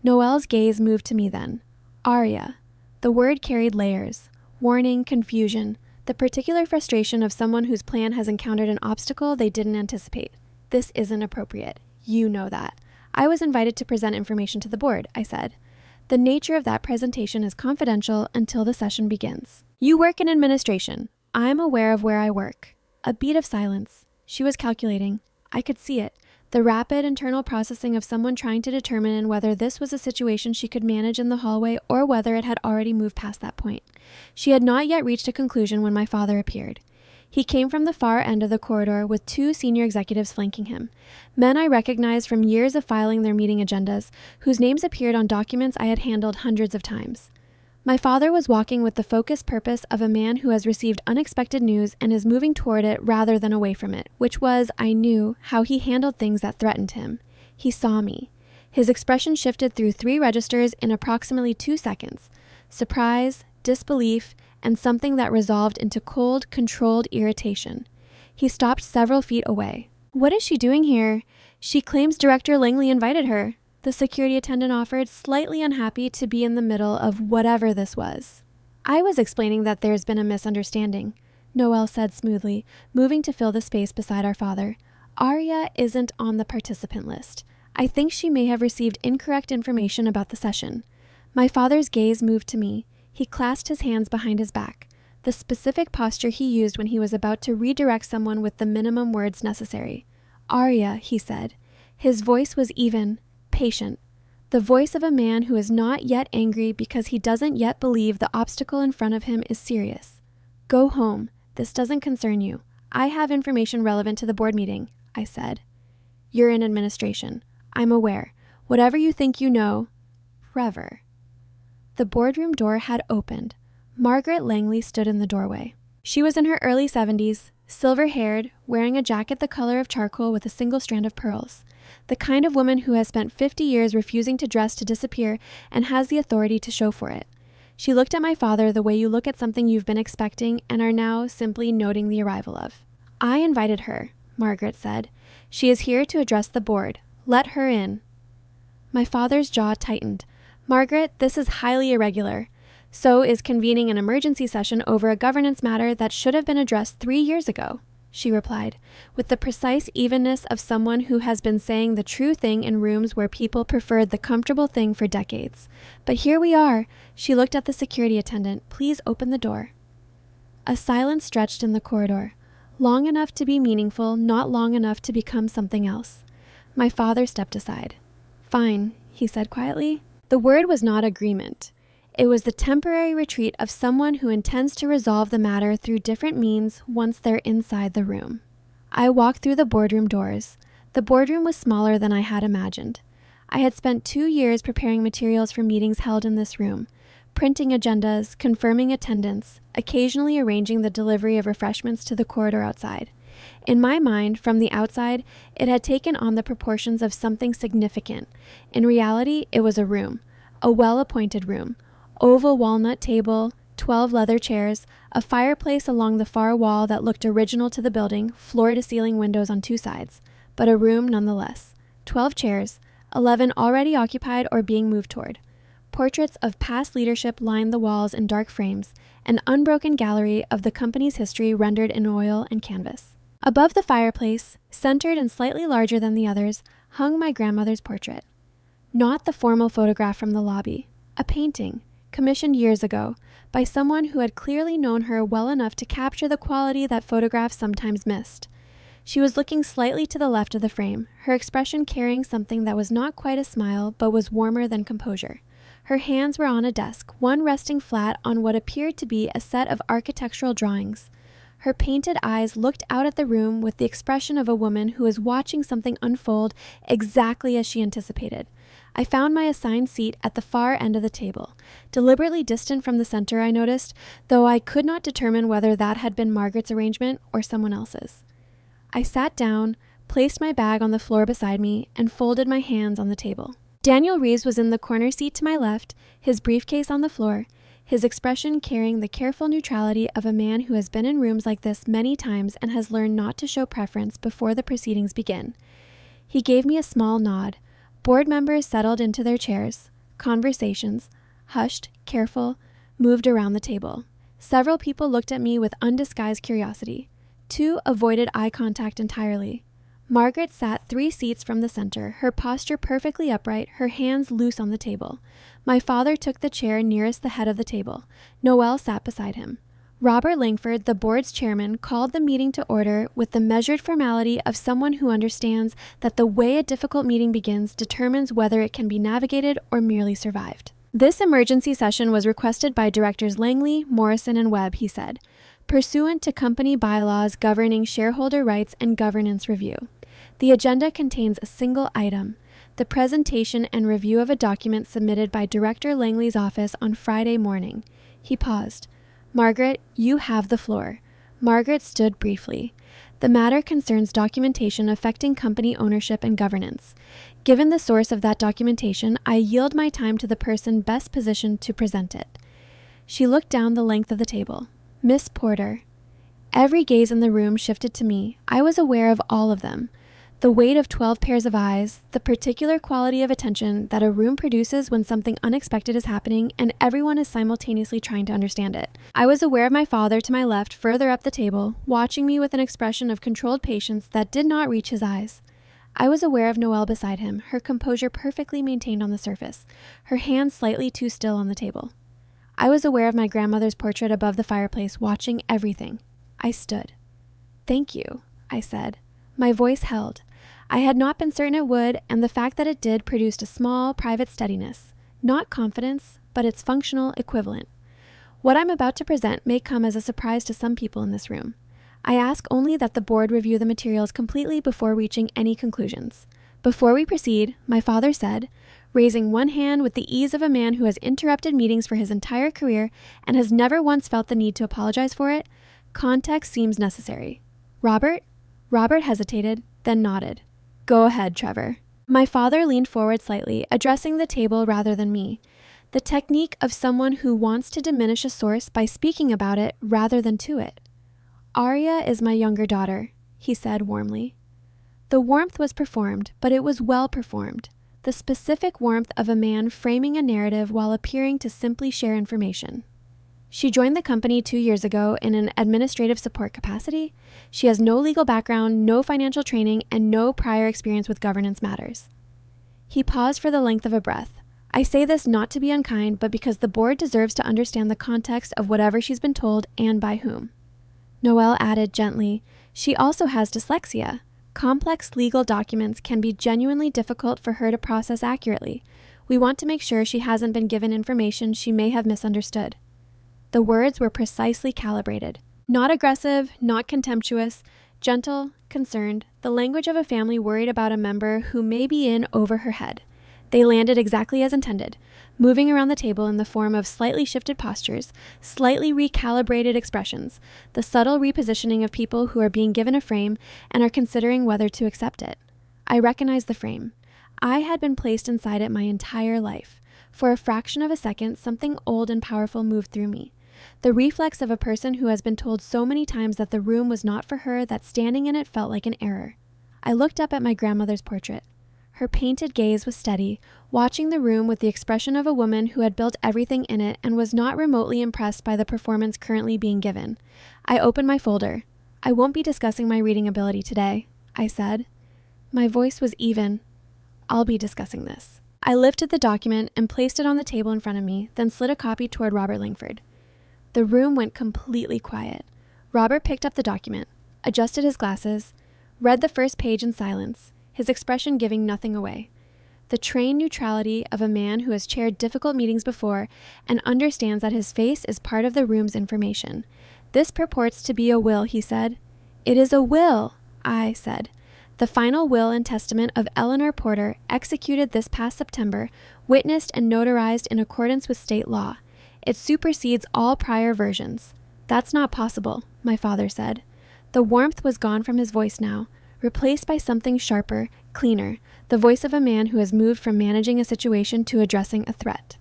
Noelle's gaze moved to me then. Aria. The word carried layers. Warning, confusion, the particular frustration of someone whose plan has encountered an obstacle they didn't anticipate. "This isn't appropriate. You know that." "I was invited to present information to the board," I said. "The nature of that presentation is confidential until the session begins. You work in administration. I'm aware of where I work." A beat of silence. She was calculating. I could see it. The rapid internal processing of someone trying to determine whether this was a situation she could manage in the hallway or whether it had already moved past that point. She had not yet reached a conclusion when my father appeared. He came from the far end of the corridor with 2 senior executives flanking him, men I recognized from years of filing their meeting agendas, whose names appeared on documents I had handled hundreds of times. My father was walking with the focused purpose of a man who has received unexpected news and is moving toward it rather than away from it, which was, I knew, how he handled things that threatened him. He saw me. His expression shifted through 3 registers in approximately 2 seconds. Surprise, disbelief, and something that resolved into cold, controlled irritation. He stopped several feet away. "What is she doing here?" "She claims Director Langley invited her," the security attendant offered, slightly unhappy to be in the middle of whatever this was. "I was explaining that there's been a misunderstanding," Noelle said smoothly, moving to fill the space beside our father. "Aria isn't on the participant list. I think she may have received incorrect information about the session." My father's gaze moved to me. He clasped his hands behind his back. the specific posture he used when he was about to redirect someone with the minimum words necessary. "Arya," he said. His voice was even, patient. The voice of a man who is not yet angry because he doesn't yet believe the obstacle in front of him is serious. "Go home. This doesn't concern you. I have information relevant to the board meeting," I said. "You're in administration. I'm aware. Whatever you think you know, Rever." The boardroom door had opened. Margaret Langley stood in the doorway. She was in her early 70s, silver-haired, wearing a jacket the color of charcoal with a single strand of pearls. The kind of woman who has spent 50 years refusing to dress to disappear and has the authority to show for it. She looked at my father the way you look at something you've been expecting and are now simply noting the arrival of. "I invited her," Margaret said. "She is here to address the board. Let her in." My father's jaw tightened. "Margaret, this is highly irregular. So is convening an emergency session over a governance matter that should have been addressed 3 years ago," she replied, with the precise evenness of someone who has been saying the true thing in rooms where people preferred the comfortable thing for decades. "But here we are." She looked at the security attendant. "Please open the door." A silence stretched in the corridor, long enough to be meaningful, not long enough to become something else. My father stepped aside. "Fine," he said quietly. The word was not agreement. It was the temporary retreat of someone who intends to resolve the matter through different means once they're inside the room. I walked through the boardroom doors. The boardroom was smaller than I had imagined. I had spent 2 years preparing materials for meetings held in this room, printing agendas, confirming attendance, occasionally arranging the delivery of refreshments to the corridor outside. In my mind, from the outside, it had taken on the proportions of something significant. In reality, it was a room, a well-appointed room. Oval walnut table, 12 leather chairs, a fireplace along the far wall that looked original to the building, floor-to-ceiling windows on 2 sides, but a room nonetheless. 12 chairs, 11 already occupied or being moved toward. Portraits of past leadership lined the walls in dark frames, an unbroken gallery of the company's history rendered in oil and canvas. Above the fireplace, centered and slightly larger than the others, hung my grandmother's portrait. Not the formal photograph from the lobby, a painting, commissioned years ago, by someone who had clearly known her well enough to capture the quality that photographs sometimes missed. She was looking slightly to the left of the frame, her expression carrying something that was not quite a smile, but was warmer than composure. Her hands were on a desk, one resting flat on what appeared to be a set of architectural drawings. Her painted eyes looked out at the room with the expression of a woman who is watching something unfold exactly as she anticipated. I found my assigned seat at the far end of the table, deliberately distant from the center, I noticed, though I could not determine whether that had been Margaret's arrangement or someone else's. I sat down, placed my bag on the floor beside me, and folded my hands on the table. Daniel Reeves was in the corner seat to my left, his briefcase on the floor, his expression carrying the careful neutrality of a man who has been in rooms like this many times and has learned not to show preference before the proceedings begin. He gave me a small nod. Board members settled into their chairs. Conversations, hushed, careful, moved around the table. Several people looked at me with undisguised curiosity. 2 avoided eye contact entirely. Margaret sat 3 seats from the center, her posture perfectly upright, her hands loose on the table. My father took the chair nearest the head of the table. Noel sat beside him. Robert Langford, the board's chairman, called the meeting to order with the measured formality of someone who understands that the way a difficult meeting begins determines whether it can be navigated or merely survived. "This emergency session was requested by Directors Langley, Morrison, and Webb," he said, "pursuant to company bylaws governing shareholder rights and governance review. The agenda contains a single item, the presentation and review of a document submitted by Director Langley's office on Friday morning." He paused. "Margaret, you have the floor." Margaret stood briefly. "The matter concerns documentation affecting company ownership and governance. Given the source of that documentation, I yield my time to the person best positioned to present it." She looked down the length of the table. "Miss Porter." Every gaze in the room shifted to me. I was aware of all of them. The weight of 12 pairs of eyes, the particular quality of attention that a room produces when something unexpected is happening and everyone is simultaneously trying to understand it. I was aware of my father to my left, further up the table, watching me with an expression of controlled patience that did not reach his eyes. I was aware of Noelle beside him, her composure perfectly maintained on the surface, her hands slightly too still on the table. I was aware of my grandmother's portrait above the fireplace, watching everything. I stood. "Thank you," I said. My voice held. I had not been certain it would, and the fact that it did produced a small, private steadiness. Not confidence, but its functional equivalent. What I'm about to present may come as a surprise to some people in this room. I ask only that the board review the materials completely before reaching any conclusions. Before we proceed, my father said, raising one hand with the ease of a man who has interrupted meetings for his entire career and has never once felt the need to apologize for it, context seems necessary. Robert? Robert hesitated, then nodded. Go ahead, Trevor. My father leaned forward slightly, addressing the table rather than me. The technique of someone who wants to diminish a source by speaking about it rather than to it. Arya is my younger daughter, he said warmly. The warmth was performed, but it was well performed. The specific warmth of a man framing a narrative while appearing to simply share information. She joined the company 2 years ago in an administrative support capacity. She has no legal background, no financial training, and no prior experience with governance matters. He paused for the length of a breath. I say this not to be unkind, but because the board deserves to understand the context of whatever she's been told and by whom. Noelle added gently, she also has dyslexia. Complex legal documents can be genuinely difficult for her to process accurately. We want to make sure she hasn't been given information she may have misunderstood. The words were precisely calibrated. Not aggressive, not contemptuous, gentle, concerned, the language of a family worried about a member who may be in over her head. They landed exactly as intended, moving around the table in the form of slightly shifted postures, slightly recalibrated expressions, the subtle repositioning of people who are being given a frame and are considering whether to accept it. I recognized the frame. I had been placed inside it my entire life. For a fraction of a second, something old and powerful moved through me. The reflex of a person who has been told so many times that the room was not for her that standing in it felt like an error. I looked up at my grandmother's portrait. Her painted gaze was steady, watching the room with the expression of a woman who had built everything in it and was not remotely impressed by the performance currently being given. I opened my folder. I won't be discussing my reading ability today, I said. My voice was even. I'll be discussing this. I lifted the document and placed it on the table in front of me, then slid a copy toward Robert Langford. The room went completely quiet. Robert picked up the document, adjusted his glasses, read the first page in silence, his expression giving nothing away. The trained neutrality of a man who has chaired difficult meetings before and understands that his face is part of the room's information. This purports to be a will, he said. It is a will, I said. The final will and testament of Eleanor Porter, executed this past September, witnessed and notarized in accordance with state law. It supersedes all prior versions. That's not possible, my father said. The warmth was gone from his voice now, replaced by something sharper, cleaner, the voice of a man who has moved from managing a situation to addressing a threat.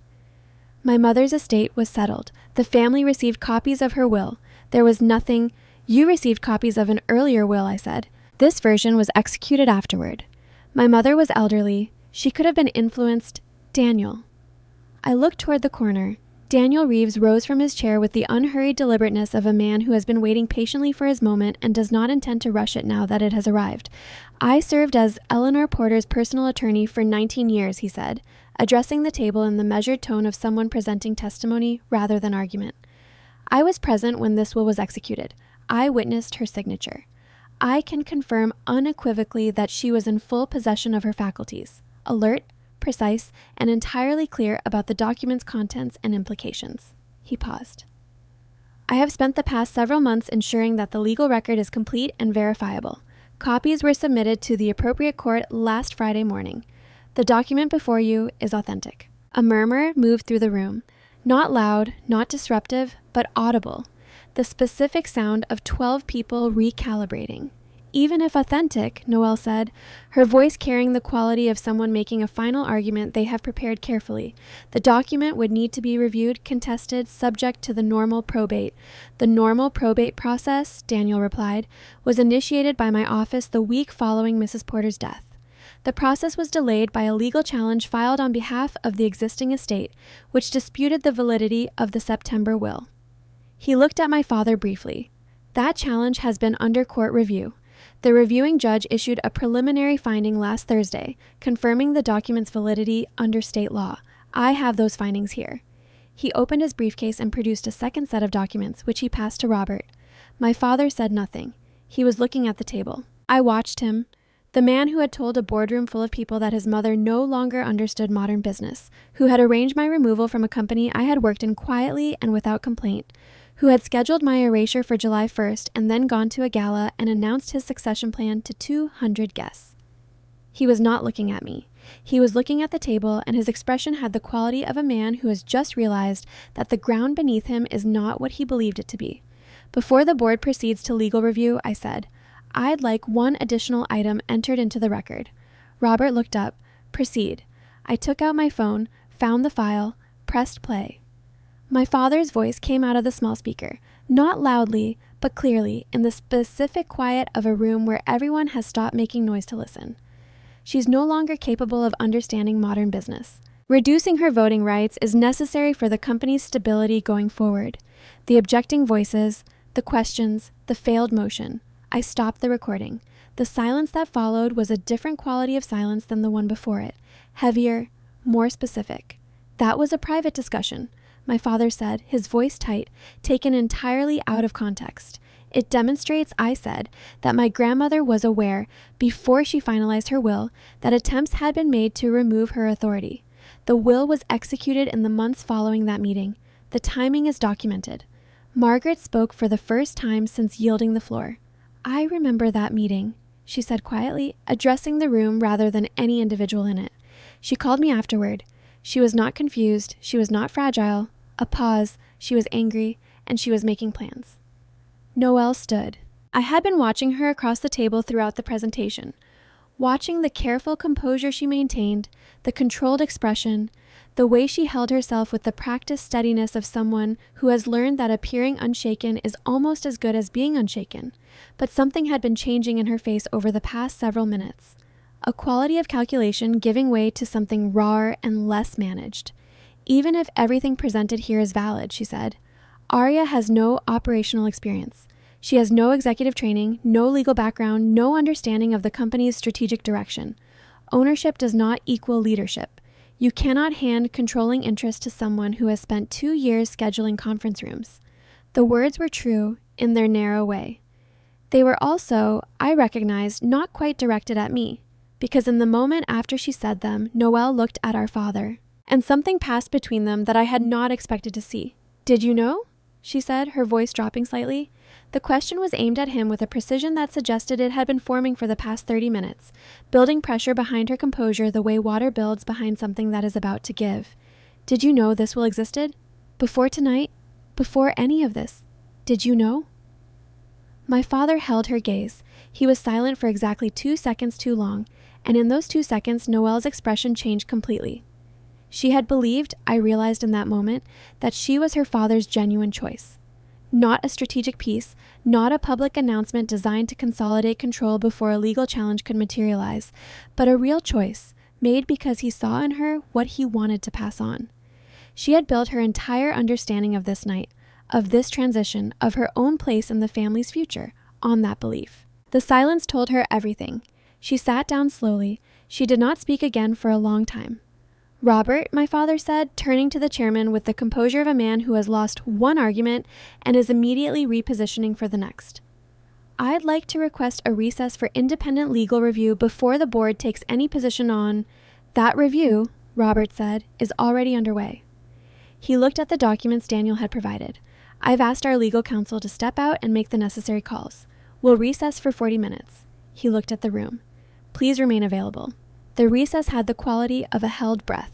My mother's estate was settled. The family received copies of her will. There was nothing. You received copies of an earlier will, I said. This version was executed afterward. My mother was elderly. She could have been influenced. Daniel. I looked toward the corner. Daniel Reeves rose from his chair with the unhurried deliberateness of a man who has been waiting patiently for his moment and does not intend to rush it now that it has arrived. I served as Eleanor Porter's personal attorney for 19 years, he said, addressing the table in the measured tone of someone presenting testimony rather than argument. I was present when this will was executed. I witnessed her signature. I can confirm unequivocally that she was in full possession of her faculties, alert, precise, and entirely clear about the document's contents and implications. He paused. I have spent the past several months ensuring that the legal record is complete and verifiable. Copies were submitted to the appropriate court last Friday morning. The document before you is authentic. A murmur moved through the room. Not loud, not disruptive, but audible. The specific sound of 12 people recalibrating. Even if authentic, Noelle said, her voice carrying the quality of someone making a final argument they have prepared carefully. The document would need to be reviewed, contested, subject to the normal probate. The normal probate process, Daniel replied, was initiated by my office the week following Mrs. Porter's death. The process was delayed by a legal challenge filed on behalf of the existing estate, which disputed the validity of the September will. He looked at my father briefly. That challenge has been under court review. The reviewing judge issued a preliminary finding last Thursday, confirming the document's validity under state law. I have those findings here. He opened his briefcase and produced a second set of documents, which he passed to Robert. My father said nothing. He was looking at the table. I watched him. The man who had told a boardroom full of people that his mother no longer understood modern business, who had arranged my removal from a company I had worked in quietly and without complaint, who had scheduled my erasure for July 1st and then gone to a gala and announced his succession plan to 200 guests. He was not looking at me. He was looking at the table, and his expression had the quality of a man who has just realized that the ground beneath him is not what he believed it to be. Before the board proceeds to legal review, I said, I'd like one additional item entered into the record. Robert looked up. Proceed. I took out my phone, found the file, pressed play. My father's voice came out of the small speaker, not loudly, but clearly, in the specific quiet of a room where everyone has stopped making noise to listen. She's no longer capable of understanding modern business. Reducing her voting rights is necessary for the company's stability going forward. The objecting voices, the questions, the failed motion. I stopped the recording. The silence that followed was a different quality of silence than the one before it. Heavier, more specific. That was a private discussion, my father said, his voice tight, taken entirely out of context. It demonstrates, I said, that my grandmother was aware, before she finalized her will, that attempts had been made to remove her authority. The will was executed in the months following that meeting. The timing is documented. Margaret spoke for the first time since yielding the floor. I remember that meeting, she said quietly, addressing the room rather than any individual in it. She called me afterward. She was not confused. She was not fragile. A pause. She was angry, and she was making plans. Noelle stood. I had been watching her across the table throughout the presentation, watching the careful composure she maintained, the controlled expression, the way she held herself with the practiced steadiness of someone who has learned that appearing unshaken is almost as good as being unshaken. But something had been changing in her face over the past several minutes. A quality of calculation giving way to something rawer and less managed. Even if everything presented here is valid, she said, Arya has no operational experience. She has no executive training, no legal background, no understanding of the company's strategic direction. Ownership does not equal leadership. You cannot hand controlling interest to someone who has spent 2 years scheduling conference rooms. The words were true in their narrow way. They were also, I recognized, not quite directed at me, because in the moment after she said them, Noelle looked at our father, and something passed between them that I had not expected to see. Did you know? She said, her voice dropping slightly. The question was aimed at him with a precision that suggested it had been forming for the past 30 minutes, building pressure behind her composure the way water builds behind something that is about to give. Did you know this will existed? Before tonight? Before any of this? Did you know? My father held her gaze. He was silent for exactly 2 seconds too long, and in those 2 seconds, Noelle's expression changed completely. She had believed, I realized in that moment, that she was her father's genuine choice. Not a strategic piece, not a public announcement designed to consolidate control before a legal challenge could materialize, but a real choice, made because he saw in her what he wanted to pass on. She had built her entire understanding of this night, of this transition, of her own place in the family's future, on that belief. The silence told her everything. She sat down slowly. She did not speak again for a long time. Robert, my father said, turning to the chairman with the composure of a man who has lost one argument and is immediately repositioning for the next. I'd like to request a recess for independent legal review before the board takes any position on... That review, Robert said, is already underway. He looked at the documents Daniel had provided. I've asked our legal counsel to step out and make the necessary calls. We'll recess for 40 minutes. He looked at the room. Please remain available. The recess had the quality of a held breath.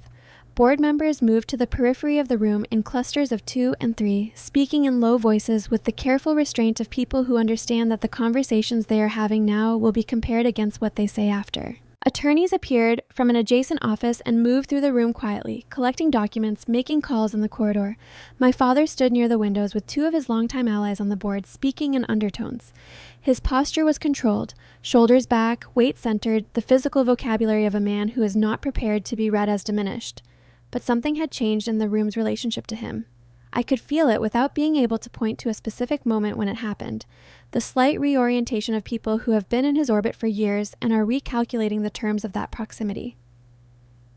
Board members moved to the periphery of the room in clusters of 2 and 3, speaking in low voices with the careful restraint of people who understand that the conversations they are having now will be compared against what they say after. Attorneys appeared from an adjacent office and moved through the room quietly, collecting documents, making calls in the corridor. My father stood near the windows with 2 of his longtime allies on the board, speaking in undertones. His posture was controlled, shoulders back, weight centered, the physical vocabulary of a man who is not prepared to be read as diminished. But something had changed in the room's relationship to him. I could feel it without being able to point to a specific moment when it happened. The slight reorientation of people who have been in his orbit for years and are recalculating the terms of that proximity.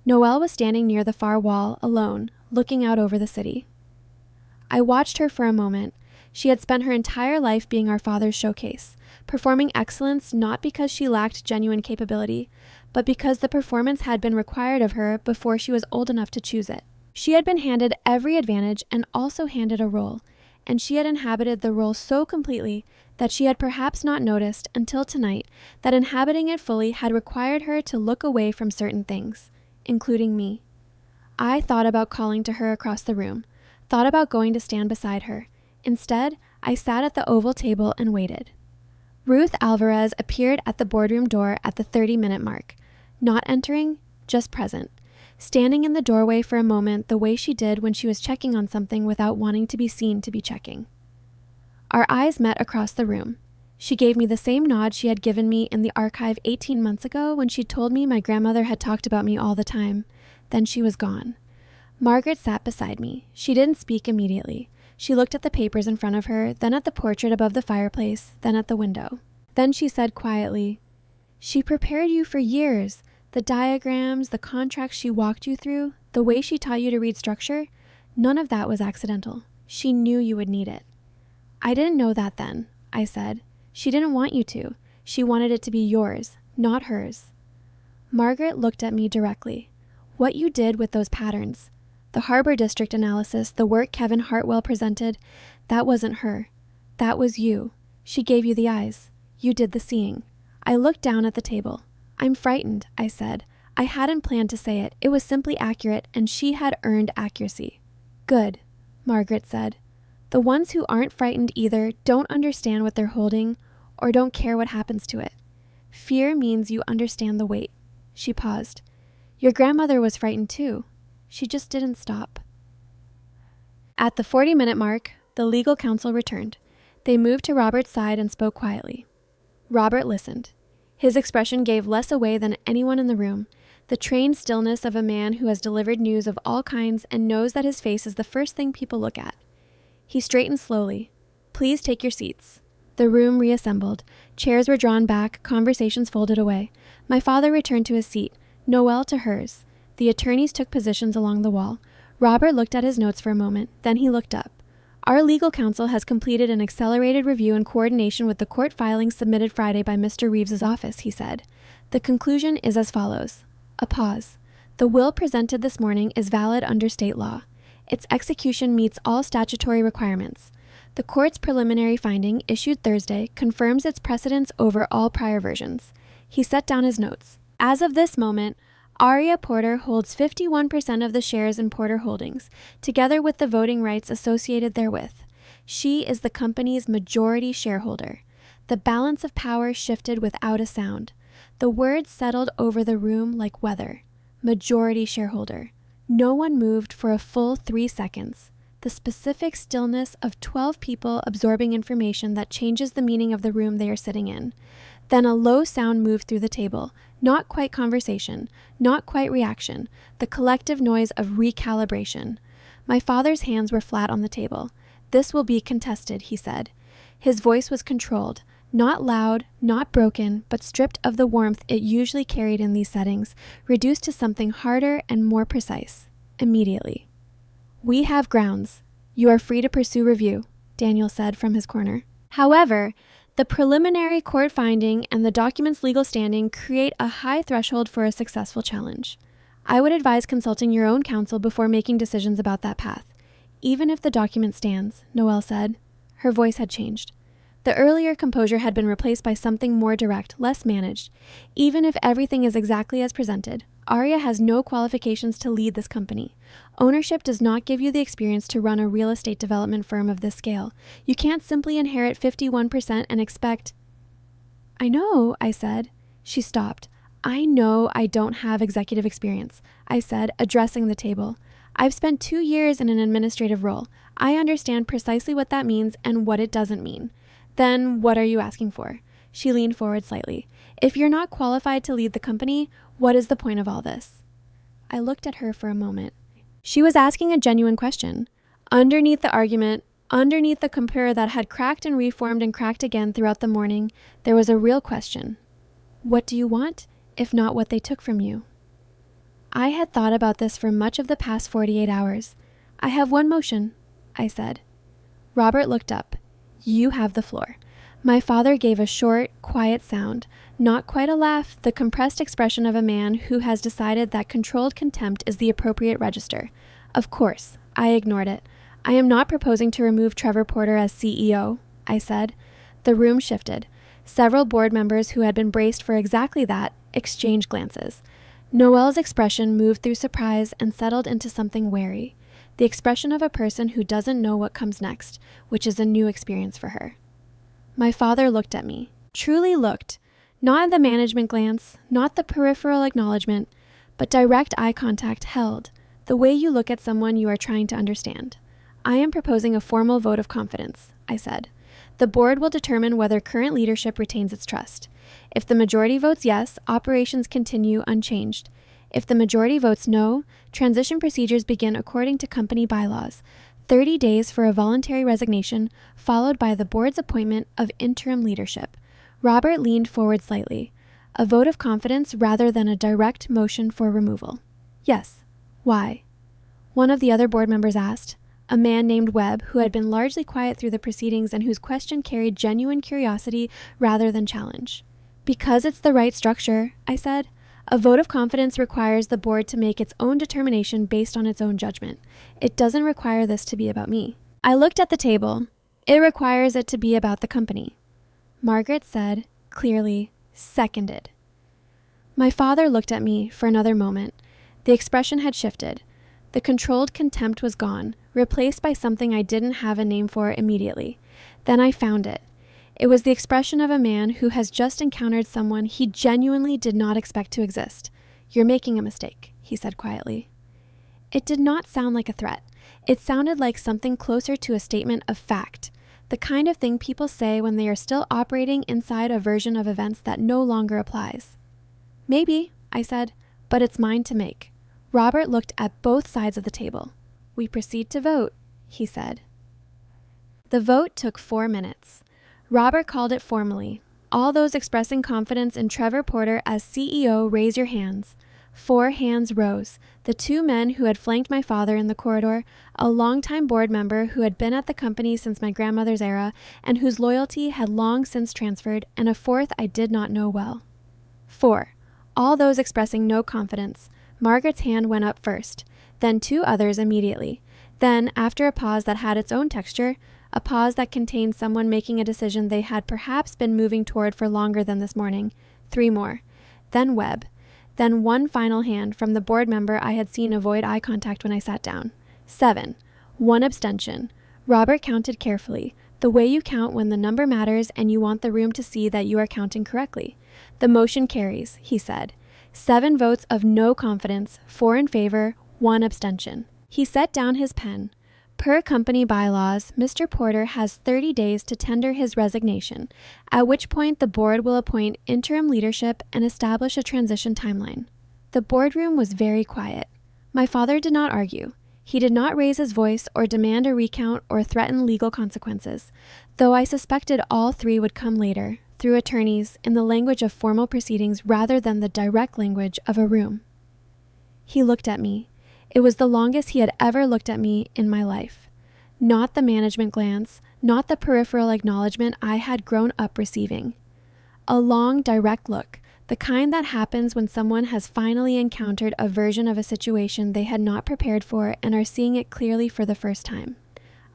Noelle was standing near the far wall, alone, looking out over the city. I watched her for a moment. She had spent her entire life being our father's showcase, performing excellence not because she lacked genuine capability, but because the performance had been required of her before she was old enough to choose it. She had been handed every advantage and also handed a role, and she had inhabited the role so completely that she had perhaps not noticed until tonight that inhabiting it fully had required her to look away from certain things, including me. I thought about calling to her across the room, thought about going to stand beside her. Instead, I sat at the oval table and waited. Ruth Alvarez appeared at the boardroom door at the 30-minute mark, not entering, just present, standing in the doorway for a moment the way she did when she was checking on something without wanting to be seen to be checking. Our eyes met across the room. She gave me the same nod she had given me in the archive 18 months ago when she told me my grandmother had talked about me all the time. Then she was gone. Margaret sat beside me. She didn't speak immediately. She looked at the papers in front of her, then at the portrait above the fireplace, then at the window. Then she said quietly, "She prepared you for years. The diagrams, the contracts she walked you through, the way she taught you to read structure, none of that was accidental. She knew you would need it." "I didn't know that then," I said. "She didn't want you to. She wanted it to be yours, not hers." Margaret looked at me directly. "What you did with those patterns, the Harbor District analysis, the work Kevin Hartwell presented, that wasn't her. That was you. She gave you the eyes. You did the seeing." I looked down at the table. "I'm frightened," I said. I hadn't planned to say it. It was simply accurate, and she had earned accuracy. "Good," Margaret said. "The ones who aren't frightened either don't understand what they're holding or don't care what happens to it. Fear means you understand the weight." She paused. "Your grandmother was frightened too. She just didn't stop." At the 40-minute mark, the legal counsel returned. They moved to Robert's side and spoke quietly. Robert listened. His expression gave less away than anyone in the room, the trained stillness of a man who has delivered news of all kinds and knows that his face is the first thing people look at. He straightened slowly. "Please take your seats." The room reassembled. Chairs were drawn back, conversations folded away. My father returned to his seat, Noelle to hers. The attorneys took positions along the wall. Robert looked at his notes for a moment, then he looked up. "Our legal counsel has completed an accelerated review in coordination with the court filings submitted Friday by Mr. Reeves's office," he said. "The conclusion is as follows." A pause. "The will presented this morning is valid under state law. Its execution meets all statutory requirements. The court's preliminary finding, issued Thursday, confirms its precedence over all prior versions." He set down his notes. "As of this moment, Aria Porter holds 51% of the shares in Porter Holdings, together with the voting rights associated therewith. She is the company's majority shareholder." The balance of power shifted without a sound. The words settled over the room like weather. Majority shareholder. No one moved for a full 3 seconds. The specific stillness of 12 people absorbing information that changes the meaning of the room they are sitting in. Then a low sound moved through the table. Not quite conversation, not quite reaction, the collective noise of recalibration. My father's hands were flat on the table. "This will be contested," he said. His voice was controlled, not loud, not broken, but stripped of the warmth it usually carried in these settings, reduced to something harder and more precise. Immediately. "We have grounds. You are free to pursue review," Daniel said from his corner. "However, the preliminary court finding and the document's legal standing create a high threshold for a successful challenge. I would advise consulting your own counsel before making decisions about that path, even if the document stands," Noelle said. Her voice had changed. The earlier composure had been replaced by something more direct, less managed. "Even if everything is exactly as presented, Aria has no qualifications to lead this company. Ownership does not give you the experience to run a real estate development firm of this scale. You can't simply inherit 51% and expect—" "I know," I said. She stopped. "I know I don't have executive experience," I said, addressing the table. "I've spent 2 years in an administrative role. I understand precisely what that means and what it doesn't mean." "Then what are you asking for?" She leaned forward slightly. "If you're not qualified to lead the company, what is the point of all this?" I looked at her for a moment. She was asking a genuine question. Underneath the argument, underneath the computer that had cracked and reformed and cracked again throughout the morning, there was a real question. What do you want, if not what they took from you? I had thought about this for much of the past 48 hours. "I have one motion," I said. Robert looked up. "You have the floor." My father gave a short, quiet sound, not quite a laugh, the compressed expression of a man who has decided that controlled contempt is the appropriate register. Of course, I ignored it. "I am not proposing to remove Trevor Porter as CEO, I said. The room shifted. Several board members who had been braced for exactly that exchanged glances. Noelle's expression moved through surprise and settled into something wary, the expression of a person who doesn't know what comes next, which is a new experience for her. My father looked at me, truly looked, not the management glance, not the peripheral acknowledgement, but direct eye contact held, the way you look at someone you are trying to understand. "I am proposing a formal vote of confidence," I said. "The board will determine whether current leadership retains its trust. If the majority votes yes, operations continue unchanged. If the majority votes no, transition procedures begin according to company bylaws. 30 days for a voluntary resignation, followed by the board's appointment of interim leadership." Robert leaned forward slightly. "A vote of confidence rather than a direct motion for removal." "Yes. Why?" one of the other board members asked, a man named Webb who had been largely quiet through the proceedings and whose question carried genuine curiosity rather than challenge. "Because it's the right structure," I said. "A vote of confidence requires the board to make its own determination based on its own judgment. It doesn't require this to be about me." I looked at the table. "It requires it to be about the company." Margaret said, clearly, "Seconded." My father looked at me for another moment. The expression had shifted. The controlled contempt was gone, replaced by something I didn't have a name for immediately. Then I found it. It was the expression of a man who has just encountered someone he genuinely did not expect to exist. "You're making a mistake," he said quietly. It did not sound like a threat. It sounded like something closer to a statement of fact, the kind of thing people say when they are still operating inside a version of events that no longer applies. "Maybe," I said, "but it's mine to make." Robert looked at both sides of the table. "We proceed to vote," he said. The vote took 4 minutes. Robert called it formally. "All those expressing confidence in Trevor Porter as CEO, raise your hands." 4 hands rose. The 2 men who had flanked my father in the corridor, a longtime board member who had been at the company since my grandmother's era and whose loyalty had long since transferred, and a 4th I did not know well. 4. All those expressing no confidence. Margaret's hand went up first, then 2 others immediately. Then, after a pause that had its own texture, a pause that contained someone making a decision they had perhaps been moving toward for longer than this morning, 3 more. Then Webb. Then 1 final hand from the board member I had seen avoid eye contact when I sat down. 7. 1 abstention. Robert counted carefully, the way you count when the number matters and you want the room to see that you are counting correctly. "The motion carries," he said. 7 votes of no confidence, 4 in favor, 1 abstention. He set down his pen. "Per company bylaws, Mr. Porter has 30 days to tender his resignation, at which point the board will appoint interim leadership and establish a transition timeline." The boardroom was very quiet. My father did not argue. He did not raise his voice or demand a recount or threaten legal consequences, though I suspected all 3 would come later, through attorneys, in the language of formal proceedings rather than the direct language of a room. He looked at me. It was the longest he had ever looked at me in my life. Not the management glance, not the peripheral acknowledgement I had grown up receiving. A long, direct look, the kind that happens when someone has finally encountered a version of a situation they had not prepared for and are seeing it clearly for the first time.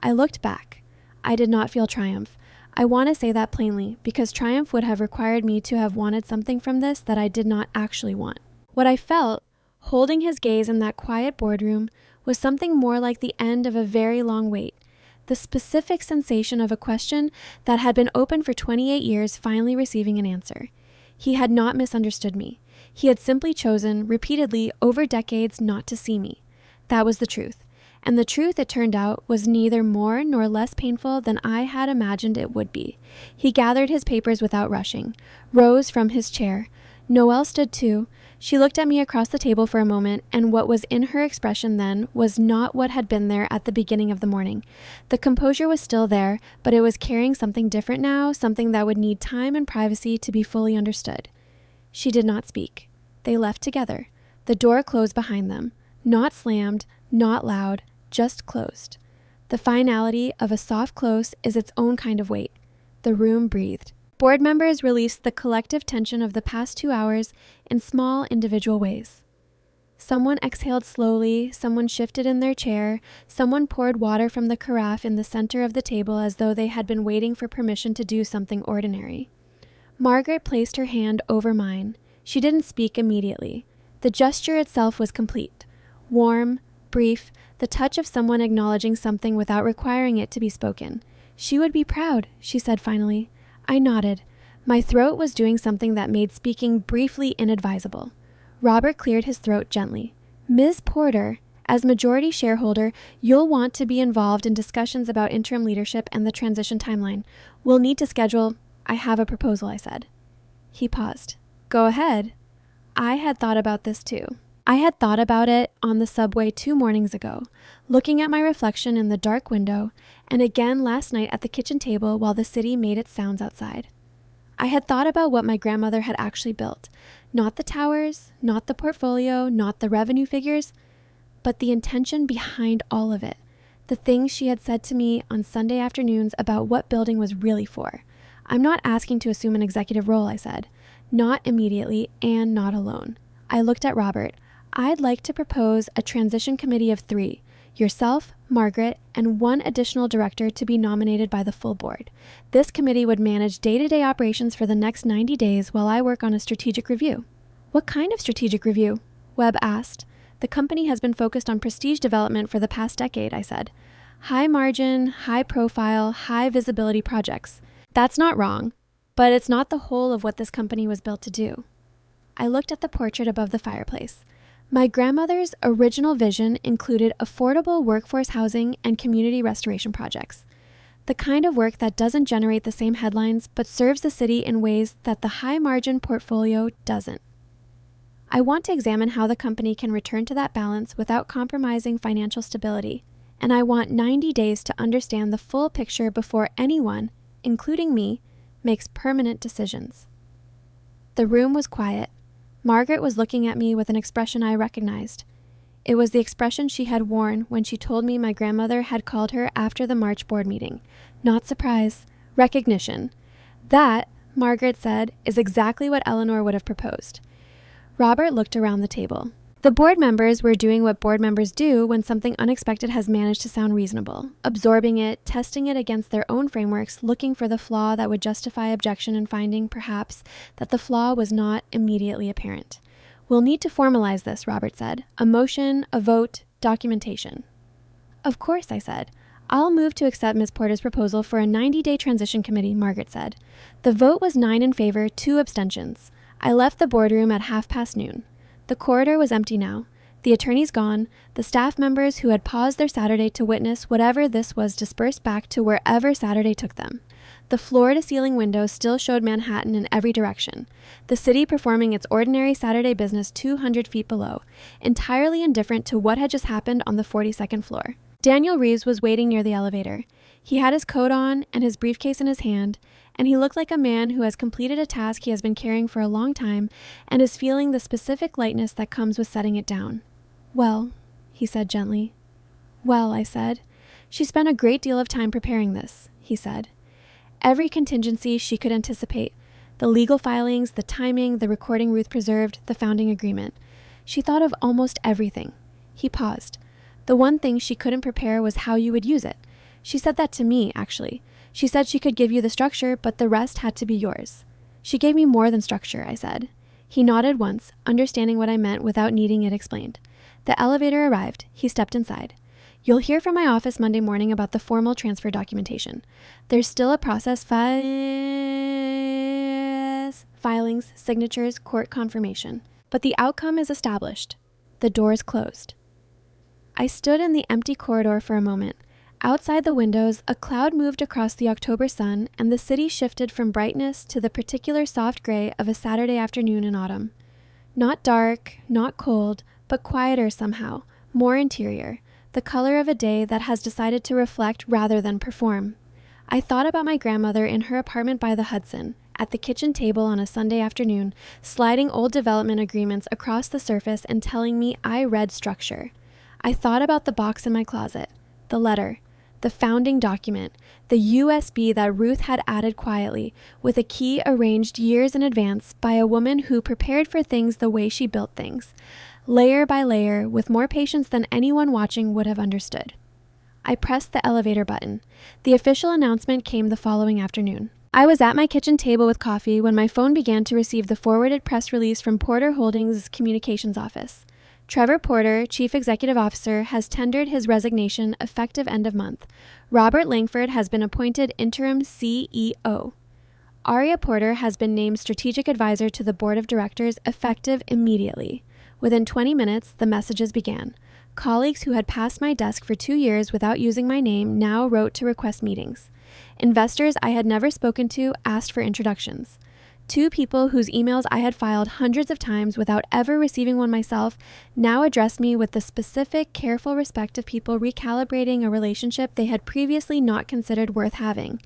I looked back. I did not feel triumph. I want to say that plainly, because triumph would have required me to have wanted something from this that I did not actually want. What I felt, holding his gaze in that quiet boardroom, was something more like the end of a very long wait, the specific sensation of a question that had been open for 28 years finally receiving an answer. He had not misunderstood me. He had simply chosen, repeatedly, over decades, not to see me. That was the truth. And the truth, it turned out, was neither more nor less painful than I had imagined it would be. He gathered his papers without rushing, rose from his chair. Noelle stood too. She looked at me across the table for a moment, and what was in her expression then was not what had been there at the beginning of the morning. The composure was still there, but it was carrying something different now, something that would need time and privacy to be fully understood. She did not speak. They left together. The door closed behind them. Not slammed, not loud, just closed. The finality of a soft close is its own kind of weight. The room breathed. Board members released the collective tension of the past 2 hours in small individual ways. Someone exhaled slowly, someone shifted in their chair, someone poured water from the carafe in the center of the table as though they had been waiting for permission to do something ordinary. Margaret placed her hand over mine. She didn't speak immediately. The gesture itself was complete. Warm, brief, the touch of someone acknowledging something without requiring it to be spoken. She would be proud, she said finally. I nodded. My throat was doing something that made speaking briefly inadvisable. Robert cleared his throat gently. Ms. Porter, as majority shareholder, you'll want to be involved in discussions about interim leadership and the transition timeline. We'll need to schedule... I have a proposal, I said. He paused. Go ahead. I had thought about this too. I had thought about it on the subway 2 mornings ago, looking at my reflection in the dark window, and again last night at the kitchen table while the city made its sounds outside. I had thought about what my grandmother had actually built. Not the towers, not the portfolio, not the revenue figures, but the intention behind all of it. The things she had said to me on Sunday afternoons about what building was really for. I'm not asking to assume an executive role, I said. Not immediately and not alone. I looked at Robert. I'd like to propose a transition committee of 3. Yourself, Margaret, and 1 additional director to be nominated by the full board. This committee would manage day-to-day operations for the next 90 days while I work on a strategic review. What kind of strategic review? Webb asked. The company has been focused on prestige development for the past decade, I said. High margin, high profile, high visibility projects. That's not wrong, but it's not the whole of what this company was built to do. I looked at the portrait above the fireplace. My grandmother's original vision included affordable workforce housing and community restoration projects. The kind of work that doesn't generate the same headlines but serves the city in ways that the high-margin portfolio doesn't. I want to examine how the company can return to that balance without compromising financial stability, and I want 90 days to understand the full picture before anyone, including me, makes permanent decisions. The room was quiet. Margaret was looking at me with an expression I recognized. It was the expression she had worn when she told me my grandmother had called her after the March board meeting. Not surprise, recognition. That, Margaret said, is exactly what Eleanor would have proposed. Robert looked around the table. The board members were doing what board members do when something unexpected has managed to sound reasonable, absorbing it, testing it against their own frameworks, looking for the flaw that would justify objection and finding, perhaps, that the flaw was not immediately apparent. We'll need to formalize this, Robert said. A motion, a vote, documentation. Of course, I said. I'll move to accept Ms. Porter's proposal for a 90-day transition committee, Margaret said. The vote was 9 in favor, 2 abstentions. I left the boardroom at noon. The corridor was empty now. The attorneys gone, the staff members who had paused their Saturday to witness whatever this was dispersed back to wherever Saturday took them. The floor-to-ceiling windows still showed Manhattan in every direction, the city performing its ordinary Saturday business 200 feet below, entirely indifferent to what had just happened on the 42nd floor. Daniel Reeves was waiting near the elevator. He had his coat on and his briefcase in his hand, and he looked like a man who has completed a task he has been carrying for a long time and is feeling the specific lightness that comes with setting it down. Well, he said gently. Well, I said. She spent a great deal of time preparing this, he said. Every contingency she could anticipate. The legal filings, the timing, the recording Ruth preserved, the founding agreement. She thought of almost everything. He paused. The one thing she couldn't prepare was how you would use it. She said that to me, actually. She said she could give you the structure, but the rest had to be yours. She gave me more than structure, I said. He nodded once, understanding what I meant without needing it explained. The elevator arrived. He stepped inside. You'll hear from my office Monday morning about the formal transfer documentation. There's still a process, filings, signatures, court confirmation. But the outcome is established. The doors closed. I stood in the empty corridor for a moment. Outside the windows, a cloud moved across the October sun, and the city shifted from brightness to the particular soft gray of a Saturday afternoon in autumn. Not dark, not cold, but quieter somehow, more interior, the color of a day that has decided to reflect rather than perform. I thought about my grandmother in her apartment by the Hudson, at the kitchen table on a Sunday afternoon, sliding old development agreements across the surface and telling me I read structure. I thought about the box in my closet, the letter, the founding document, the USB that Ruth had added quietly, with a key arranged years in advance by a woman who prepared for things the way she built things, layer by layer, with more patience than anyone watching would have understood. I pressed the elevator button. The official announcement came the following afternoon. I was at my kitchen table with coffee when my phone began to receive the forwarded press release from Porter Holdings' communications office. Trevor Porter, Chief Executive Officer, has tendered his resignation effective end of month. Robert Langford has been appointed interim CEO. Aria Porter has been named strategic advisor to the board of directors effective immediately. Within 20 minutes, the messages began. Colleagues who had passed my desk for 2 years without using my name now wrote to request meetings. Investors I had never spoken to asked for introductions. 2 people whose emails I had filed hundreds of times without ever receiving one myself now addressed me with the specific, careful respect of people recalibrating a relationship they had previously not considered worth having.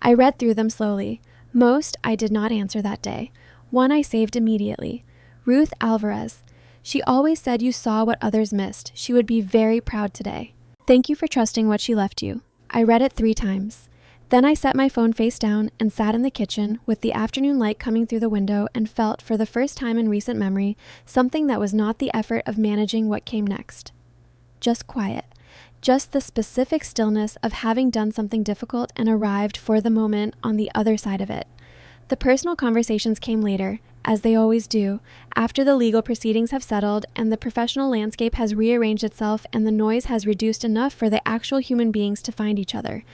I read through them slowly. Most I did not answer that day. One I saved immediately. Ruth Alvarez. She always said you saw what others missed. She would be very proud today. Thank you for trusting what she left you. I read it 3 times. Then I set my phone face down and sat in the kitchen with the afternoon light coming through the window and felt, for the first time in recent memory, something that was not the effort of managing what came next. Just quiet. Just the specific stillness of having done something difficult and arrived for the moment on the other side of it. The personal conversations came later, as they always do, after the legal proceedings have settled and the professional landscape has rearranged itself and the noise has reduced enough for the actual human beings to find each other.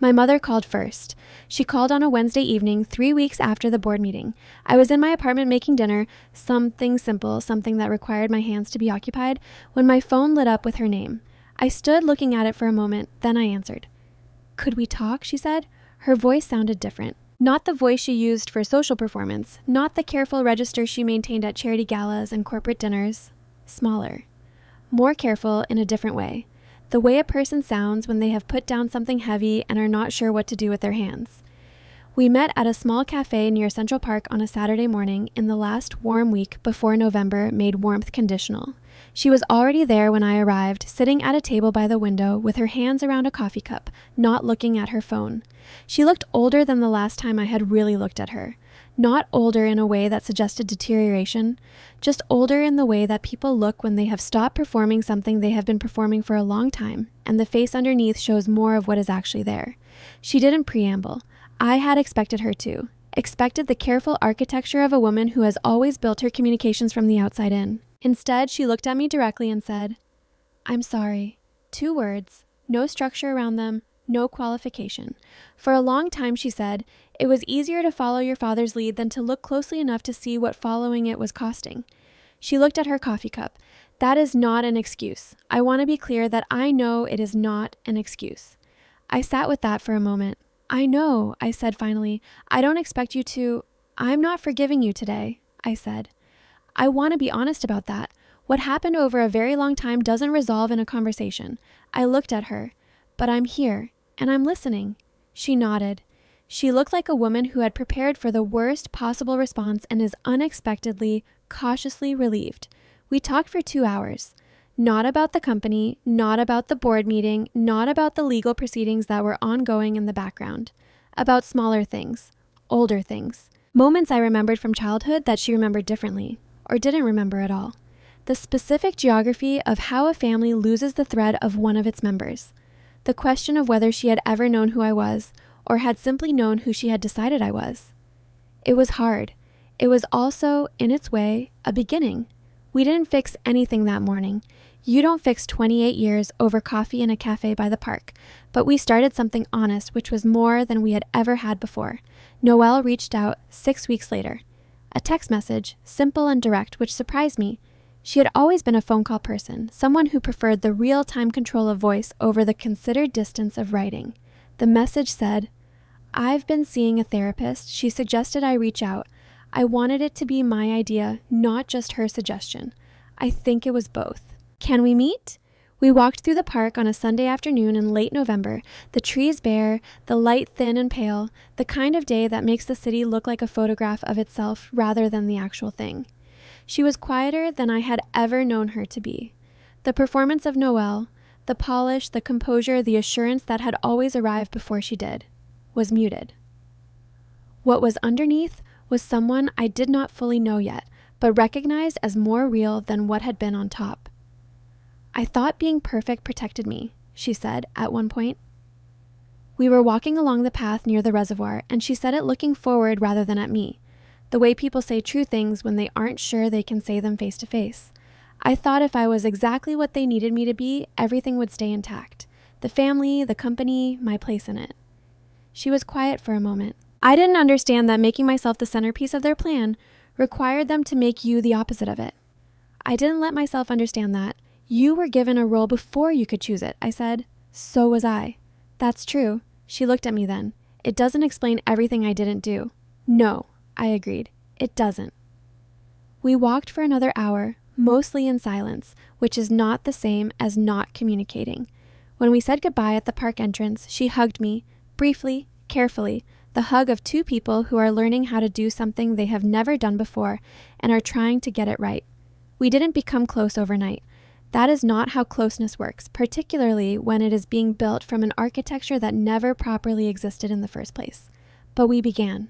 My mother called first. She called on a Wednesday evening, 3 weeks after the board meeting. I was in my apartment making dinner, something simple, something that required my hands to be occupied, when my phone lit up with her name. I stood looking at it for a moment, then I answered. "Could we talk?" she said. Her voice sounded different. Not the voice she used for social performance, not the careful register she maintained at charity galas and corporate dinners. Smaller. More careful in a different way. The way a person sounds when they have put down something heavy and are not sure what to do with their hands. We met at a small cafe near Central Park on a Saturday morning in the last warm week before November made warmth conditional. She was already there when I arrived, sitting at a table by the window with her hands around a coffee cup, not looking at her phone. She looked older than the last time I had really looked at her. Not older in a way that suggested deterioration, just older in the way that people look when they have stopped performing something they have been performing for a long time, and the face underneath shows more of what is actually there. She didn't preamble. I had expected her to. Expected the careful architecture of a woman who has always built her communications from the outside in. Instead, she looked at me directly and said, "I'm sorry." 2 words, no structure around them, no qualification. For a long time, she said, it was easier to follow your father's lead than to look closely enough to see what following it was costing. She looked at her coffee cup. That is not an excuse. I want to be clear that I know it is not an excuse. I sat with that for a moment. "I know," I said finally. "I don't expect you to. I'm not forgiving you today," I said. I want to be honest about that. What happened over a very long time doesn't resolve in a conversation. I looked at her. "But I'm here, and I'm listening." She nodded. She looked like a woman who had prepared for the worst possible response and is unexpectedly, cautiously relieved. We talked for 2 hours. Not about the company, not about the board meeting, not about the legal proceedings that were ongoing in the background. About smaller things, older things. Moments I remembered from childhood that she remembered differently, or didn't remember at all. The specific geography of how a family loses the thread of one of its members. The question of whether she had ever known who I was, or had simply known who she had decided I was. It was hard. It was also, in its way, a beginning. We didn't fix anything that morning. You don't fix 28 years over coffee in a cafe by the park, but we started something honest, which was more than we had ever had before. Noelle reached out 6 weeks later. A text message, simple and direct, which surprised me. She had always been a phone call person, someone who preferred the real-time control of voice over the considered distance of writing. The message said, "I've been seeing a therapist. She suggested I reach out. I wanted it to be my idea, not just her suggestion. I think it was both. Can we meet?" We walked through the park on a Sunday afternoon in late November, the trees bare, the light thin and pale, the kind of day that makes the city look like a photograph of itself rather than the actual thing. She was quieter than I had ever known her to be. The performance of Noelle, The polish, the composure, the assurance that had always arrived before she did, was muted. What was underneath was someone I did not fully know yet, but recognized as more real than what had been on top. "I thought being perfect protected me," she said at one point. We were walking along the path near the reservoir, and she said it looking forward rather than at me, the way people say true things when they aren't sure they can say them face to face. I thought if I was exactly what they needed me to be, everything would stay intact. The family, the company, my place in it. She was quiet for a moment. I didn't understand that making myself the centerpiece of their plan required them to make you the opposite of it. I didn't let myself understand that. You were given a role before you could choose it, I said. So was I. That's true. She looked at me then. It doesn't explain everything I didn't do. No, I agreed. It doesn't. We walked for another hour, mostly in silence, which is not the same as not communicating. When we said goodbye at the park entrance, she hugged me, briefly, carefully, the hug of two people who are learning how to do something they have never done before and are trying to get it right. We didn't become close overnight. That is not how closeness works, particularly when it is being built from an architecture that never properly existed in the first place. But we began.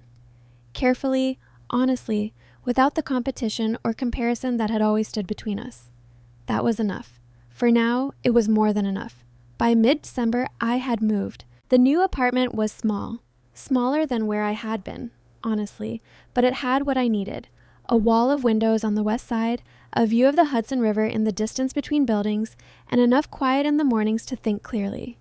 Carefully, honestly, without the competition or comparison that had always stood between us. That was enough. For now, it was more than enough. By mid-December, I had moved. The new apartment was small. Smaller than where I had been, honestly, but it had what I needed. A wall of windows on the west side, a view of the Hudson River in the distance between buildings, and enough quiet in the mornings to think clearly.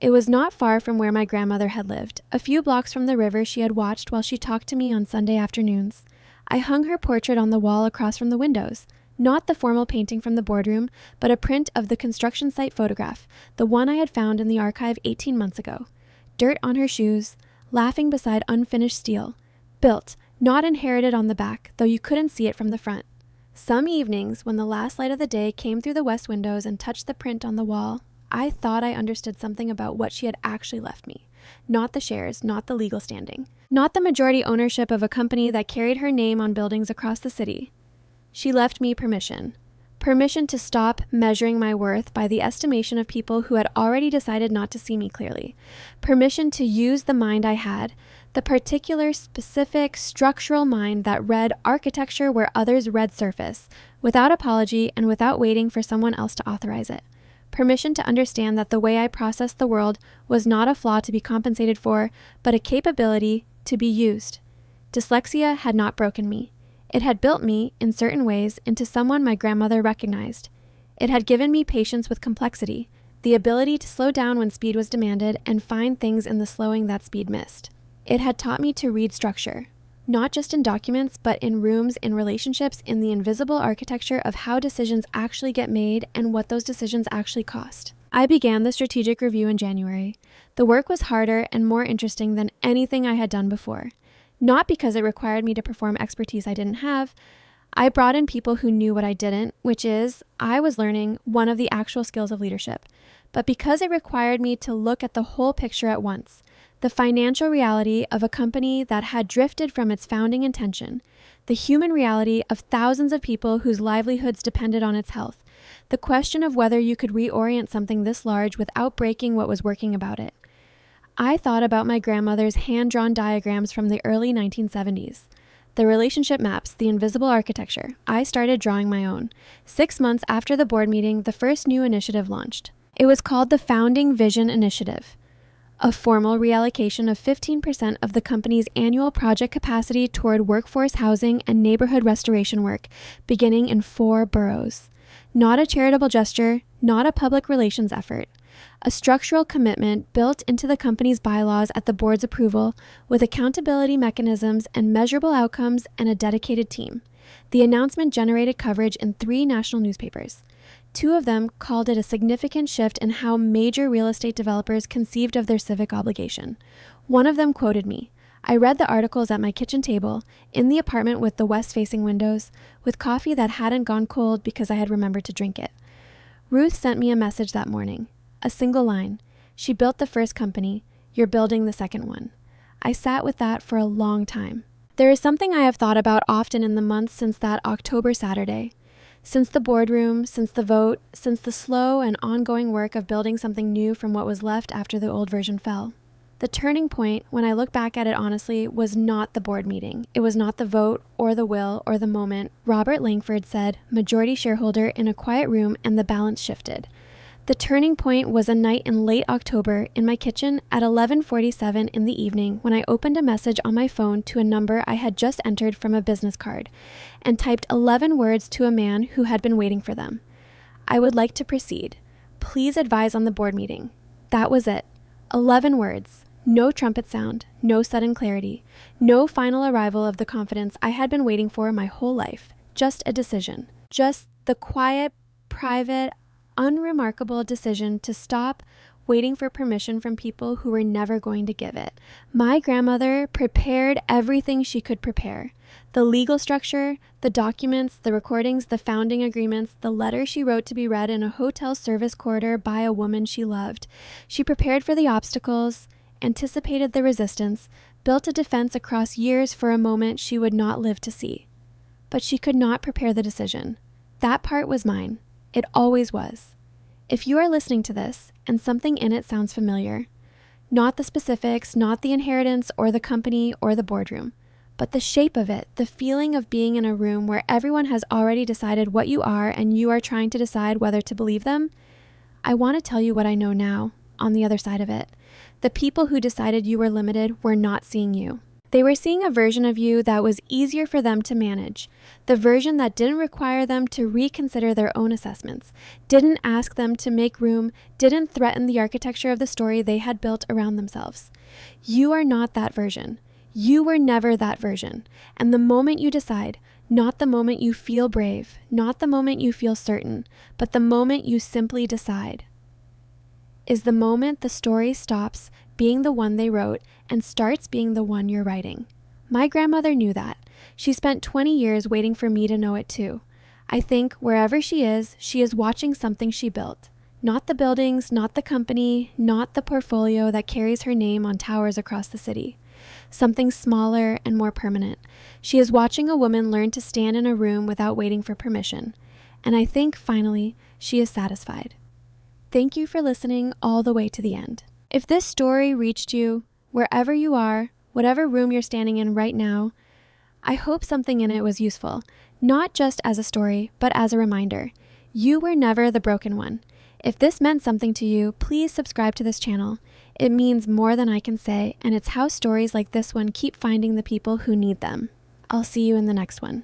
It was not far from where my grandmother had lived, a few blocks from the river she had watched while she talked to me on Sunday afternoons. I hung her portrait on the wall across from the windows, not the formal painting from the boardroom, but a print of the construction site photograph, the one I had found in the archive 18 months ago. Dirt on her shoes, laughing beside unfinished steel, built, not inherited on the back, though you couldn't see it from the front. Some evenings, when the last light of the day came through the west windows and touched the print on the wall, I thought I understood something about what she had actually left me. Not the shares, not the legal standing, not the majority ownership of a company that carried her name on buildings across the city. She left me permission. Permission to stop measuring my worth by the estimation of people who had already decided not to see me clearly. Permission to use the mind I had, the particular, specific, structural mind that read architecture where others read surface, without apology and without waiting for someone else to authorize it. Permission to understand that the way I processed the world was not a flaw to be compensated for, but a capability to be used. Dyslexia had not broken me. It had built me, in certain ways, into someone my grandmother recognized. It had given me patience with complexity, the ability to slow down when speed was demanded and find things in the slowing that speed missed. It had taught me to read structure, not just in documents, but in rooms, in relationships, in the invisible architecture of how decisions actually get made and what those decisions actually cost. I began the strategic review in January. The work was harder and more interesting than anything I had done before. Not because it required me to perform expertise I didn't have. I brought in people who knew what I didn't, which is, I was learning one of the actual skills of leadership, but because it required me to look at the whole picture at once. The financial reality of a company that had drifted from its founding intention, the human reality of thousands of people whose livelihoods depended on its health, the question of whether you could reorient something this large without breaking what was working about it. I thought about my grandmother's hand-drawn diagrams from the early 1970s. The relationship maps, the invisible architecture. I started drawing my own. 6 months after the board meeting, the first new initiative launched. It was called the Founding Vision Initiative, a formal reallocation of 15% of the company's annual project capacity toward workforce housing and neighborhood restoration work, beginning in 4 boroughs. Not a charitable gesture, not a public relations effort. A structural commitment built into the company's bylaws at the board's approval, with accountability mechanisms and measurable outcomes and a dedicated team. The announcement generated coverage in 3 national newspapers. 2 of them called it a significant shift in how major real estate developers conceived of their civic obligation. One of them quoted me. I read the articles at my kitchen table, in the apartment with the west-facing windows, with coffee that hadn't gone cold because I had remembered to drink it. Ruth sent me a message that morning. A single line. She built the first company. You're building the second one. I sat with that for a long time. There is something I have thought about often in the months since that October Saturday. Since the boardroom, since the vote, since the slow and ongoing work of building something new from what was left after the old version fell. The turning point, when I look back at it honestly, was not the board meeting. It was not the vote or the will or the moment Robert Langford said, majority shareholder, in a quiet room, and the balance shifted. The turning point was a night in late October in my kitchen at 11:47 in the evening when I opened a message on my phone to a number I had just entered from a business card and typed 11 words to a man who had been waiting for them. I would like to proceed. Please advise on the board meeting. That was it. 11 words. No trumpet sound, no sudden clarity, no final arrival of the confidence I had been waiting for my whole life. Just a decision. Just the quiet, private, unremarkable decision to stop waiting for permission from people who were never going to give it. My grandmother prepared everything she could prepare. The legal structure, the documents, the recordings, the founding agreements, the letter she wrote to be read in a hotel service corridor by a woman she loved. She prepared for the obstacles, anticipated the resistance, built a defense across years for a moment she would not live to see. But she could not prepare the decision. That part was mine. It always was. If you are listening to this and something in it sounds familiar, not the specifics, not the inheritance or the company or the boardroom, but the shape of it, the feeling of being in a room where everyone has already decided what you are and you are trying to decide whether to believe them, I want to tell you what I know now on the other side of it. The people who decided you were limited were not seeing you. They were seeing a version of you that was easier for them to manage, the version that didn't require them to reconsider their own assessments, didn't ask them to make room, didn't threaten the architecture of the story they had built around themselves. You are not that version. You were never that version. And the moment you decide, not the moment you feel brave, not the moment you feel certain, but the moment you simply decide, is the moment the story stops being the one they wrote and starts being the one you're writing. My grandmother knew that. She spent 20 years waiting for me to know it too. I think wherever she is watching something she built. Not the buildings, not the company, not the portfolio that carries her name on towers across the city. Something smaller and more permanent. She is watching a woman learn to stand in a room without waiting for permission. And I think, finally, she is satisfied. Thank you for listening all the way to the end. If this story reached you, wherever you are, whatever room you're standing in right now, I hope something in it was useful, not just as a story, but as a reminder. You were never the broken one. If this meant something to you, please subscribe to this channel. It means more than I can say, and it's how stories like this one keep finding the people who need them. I'll see you in the next one.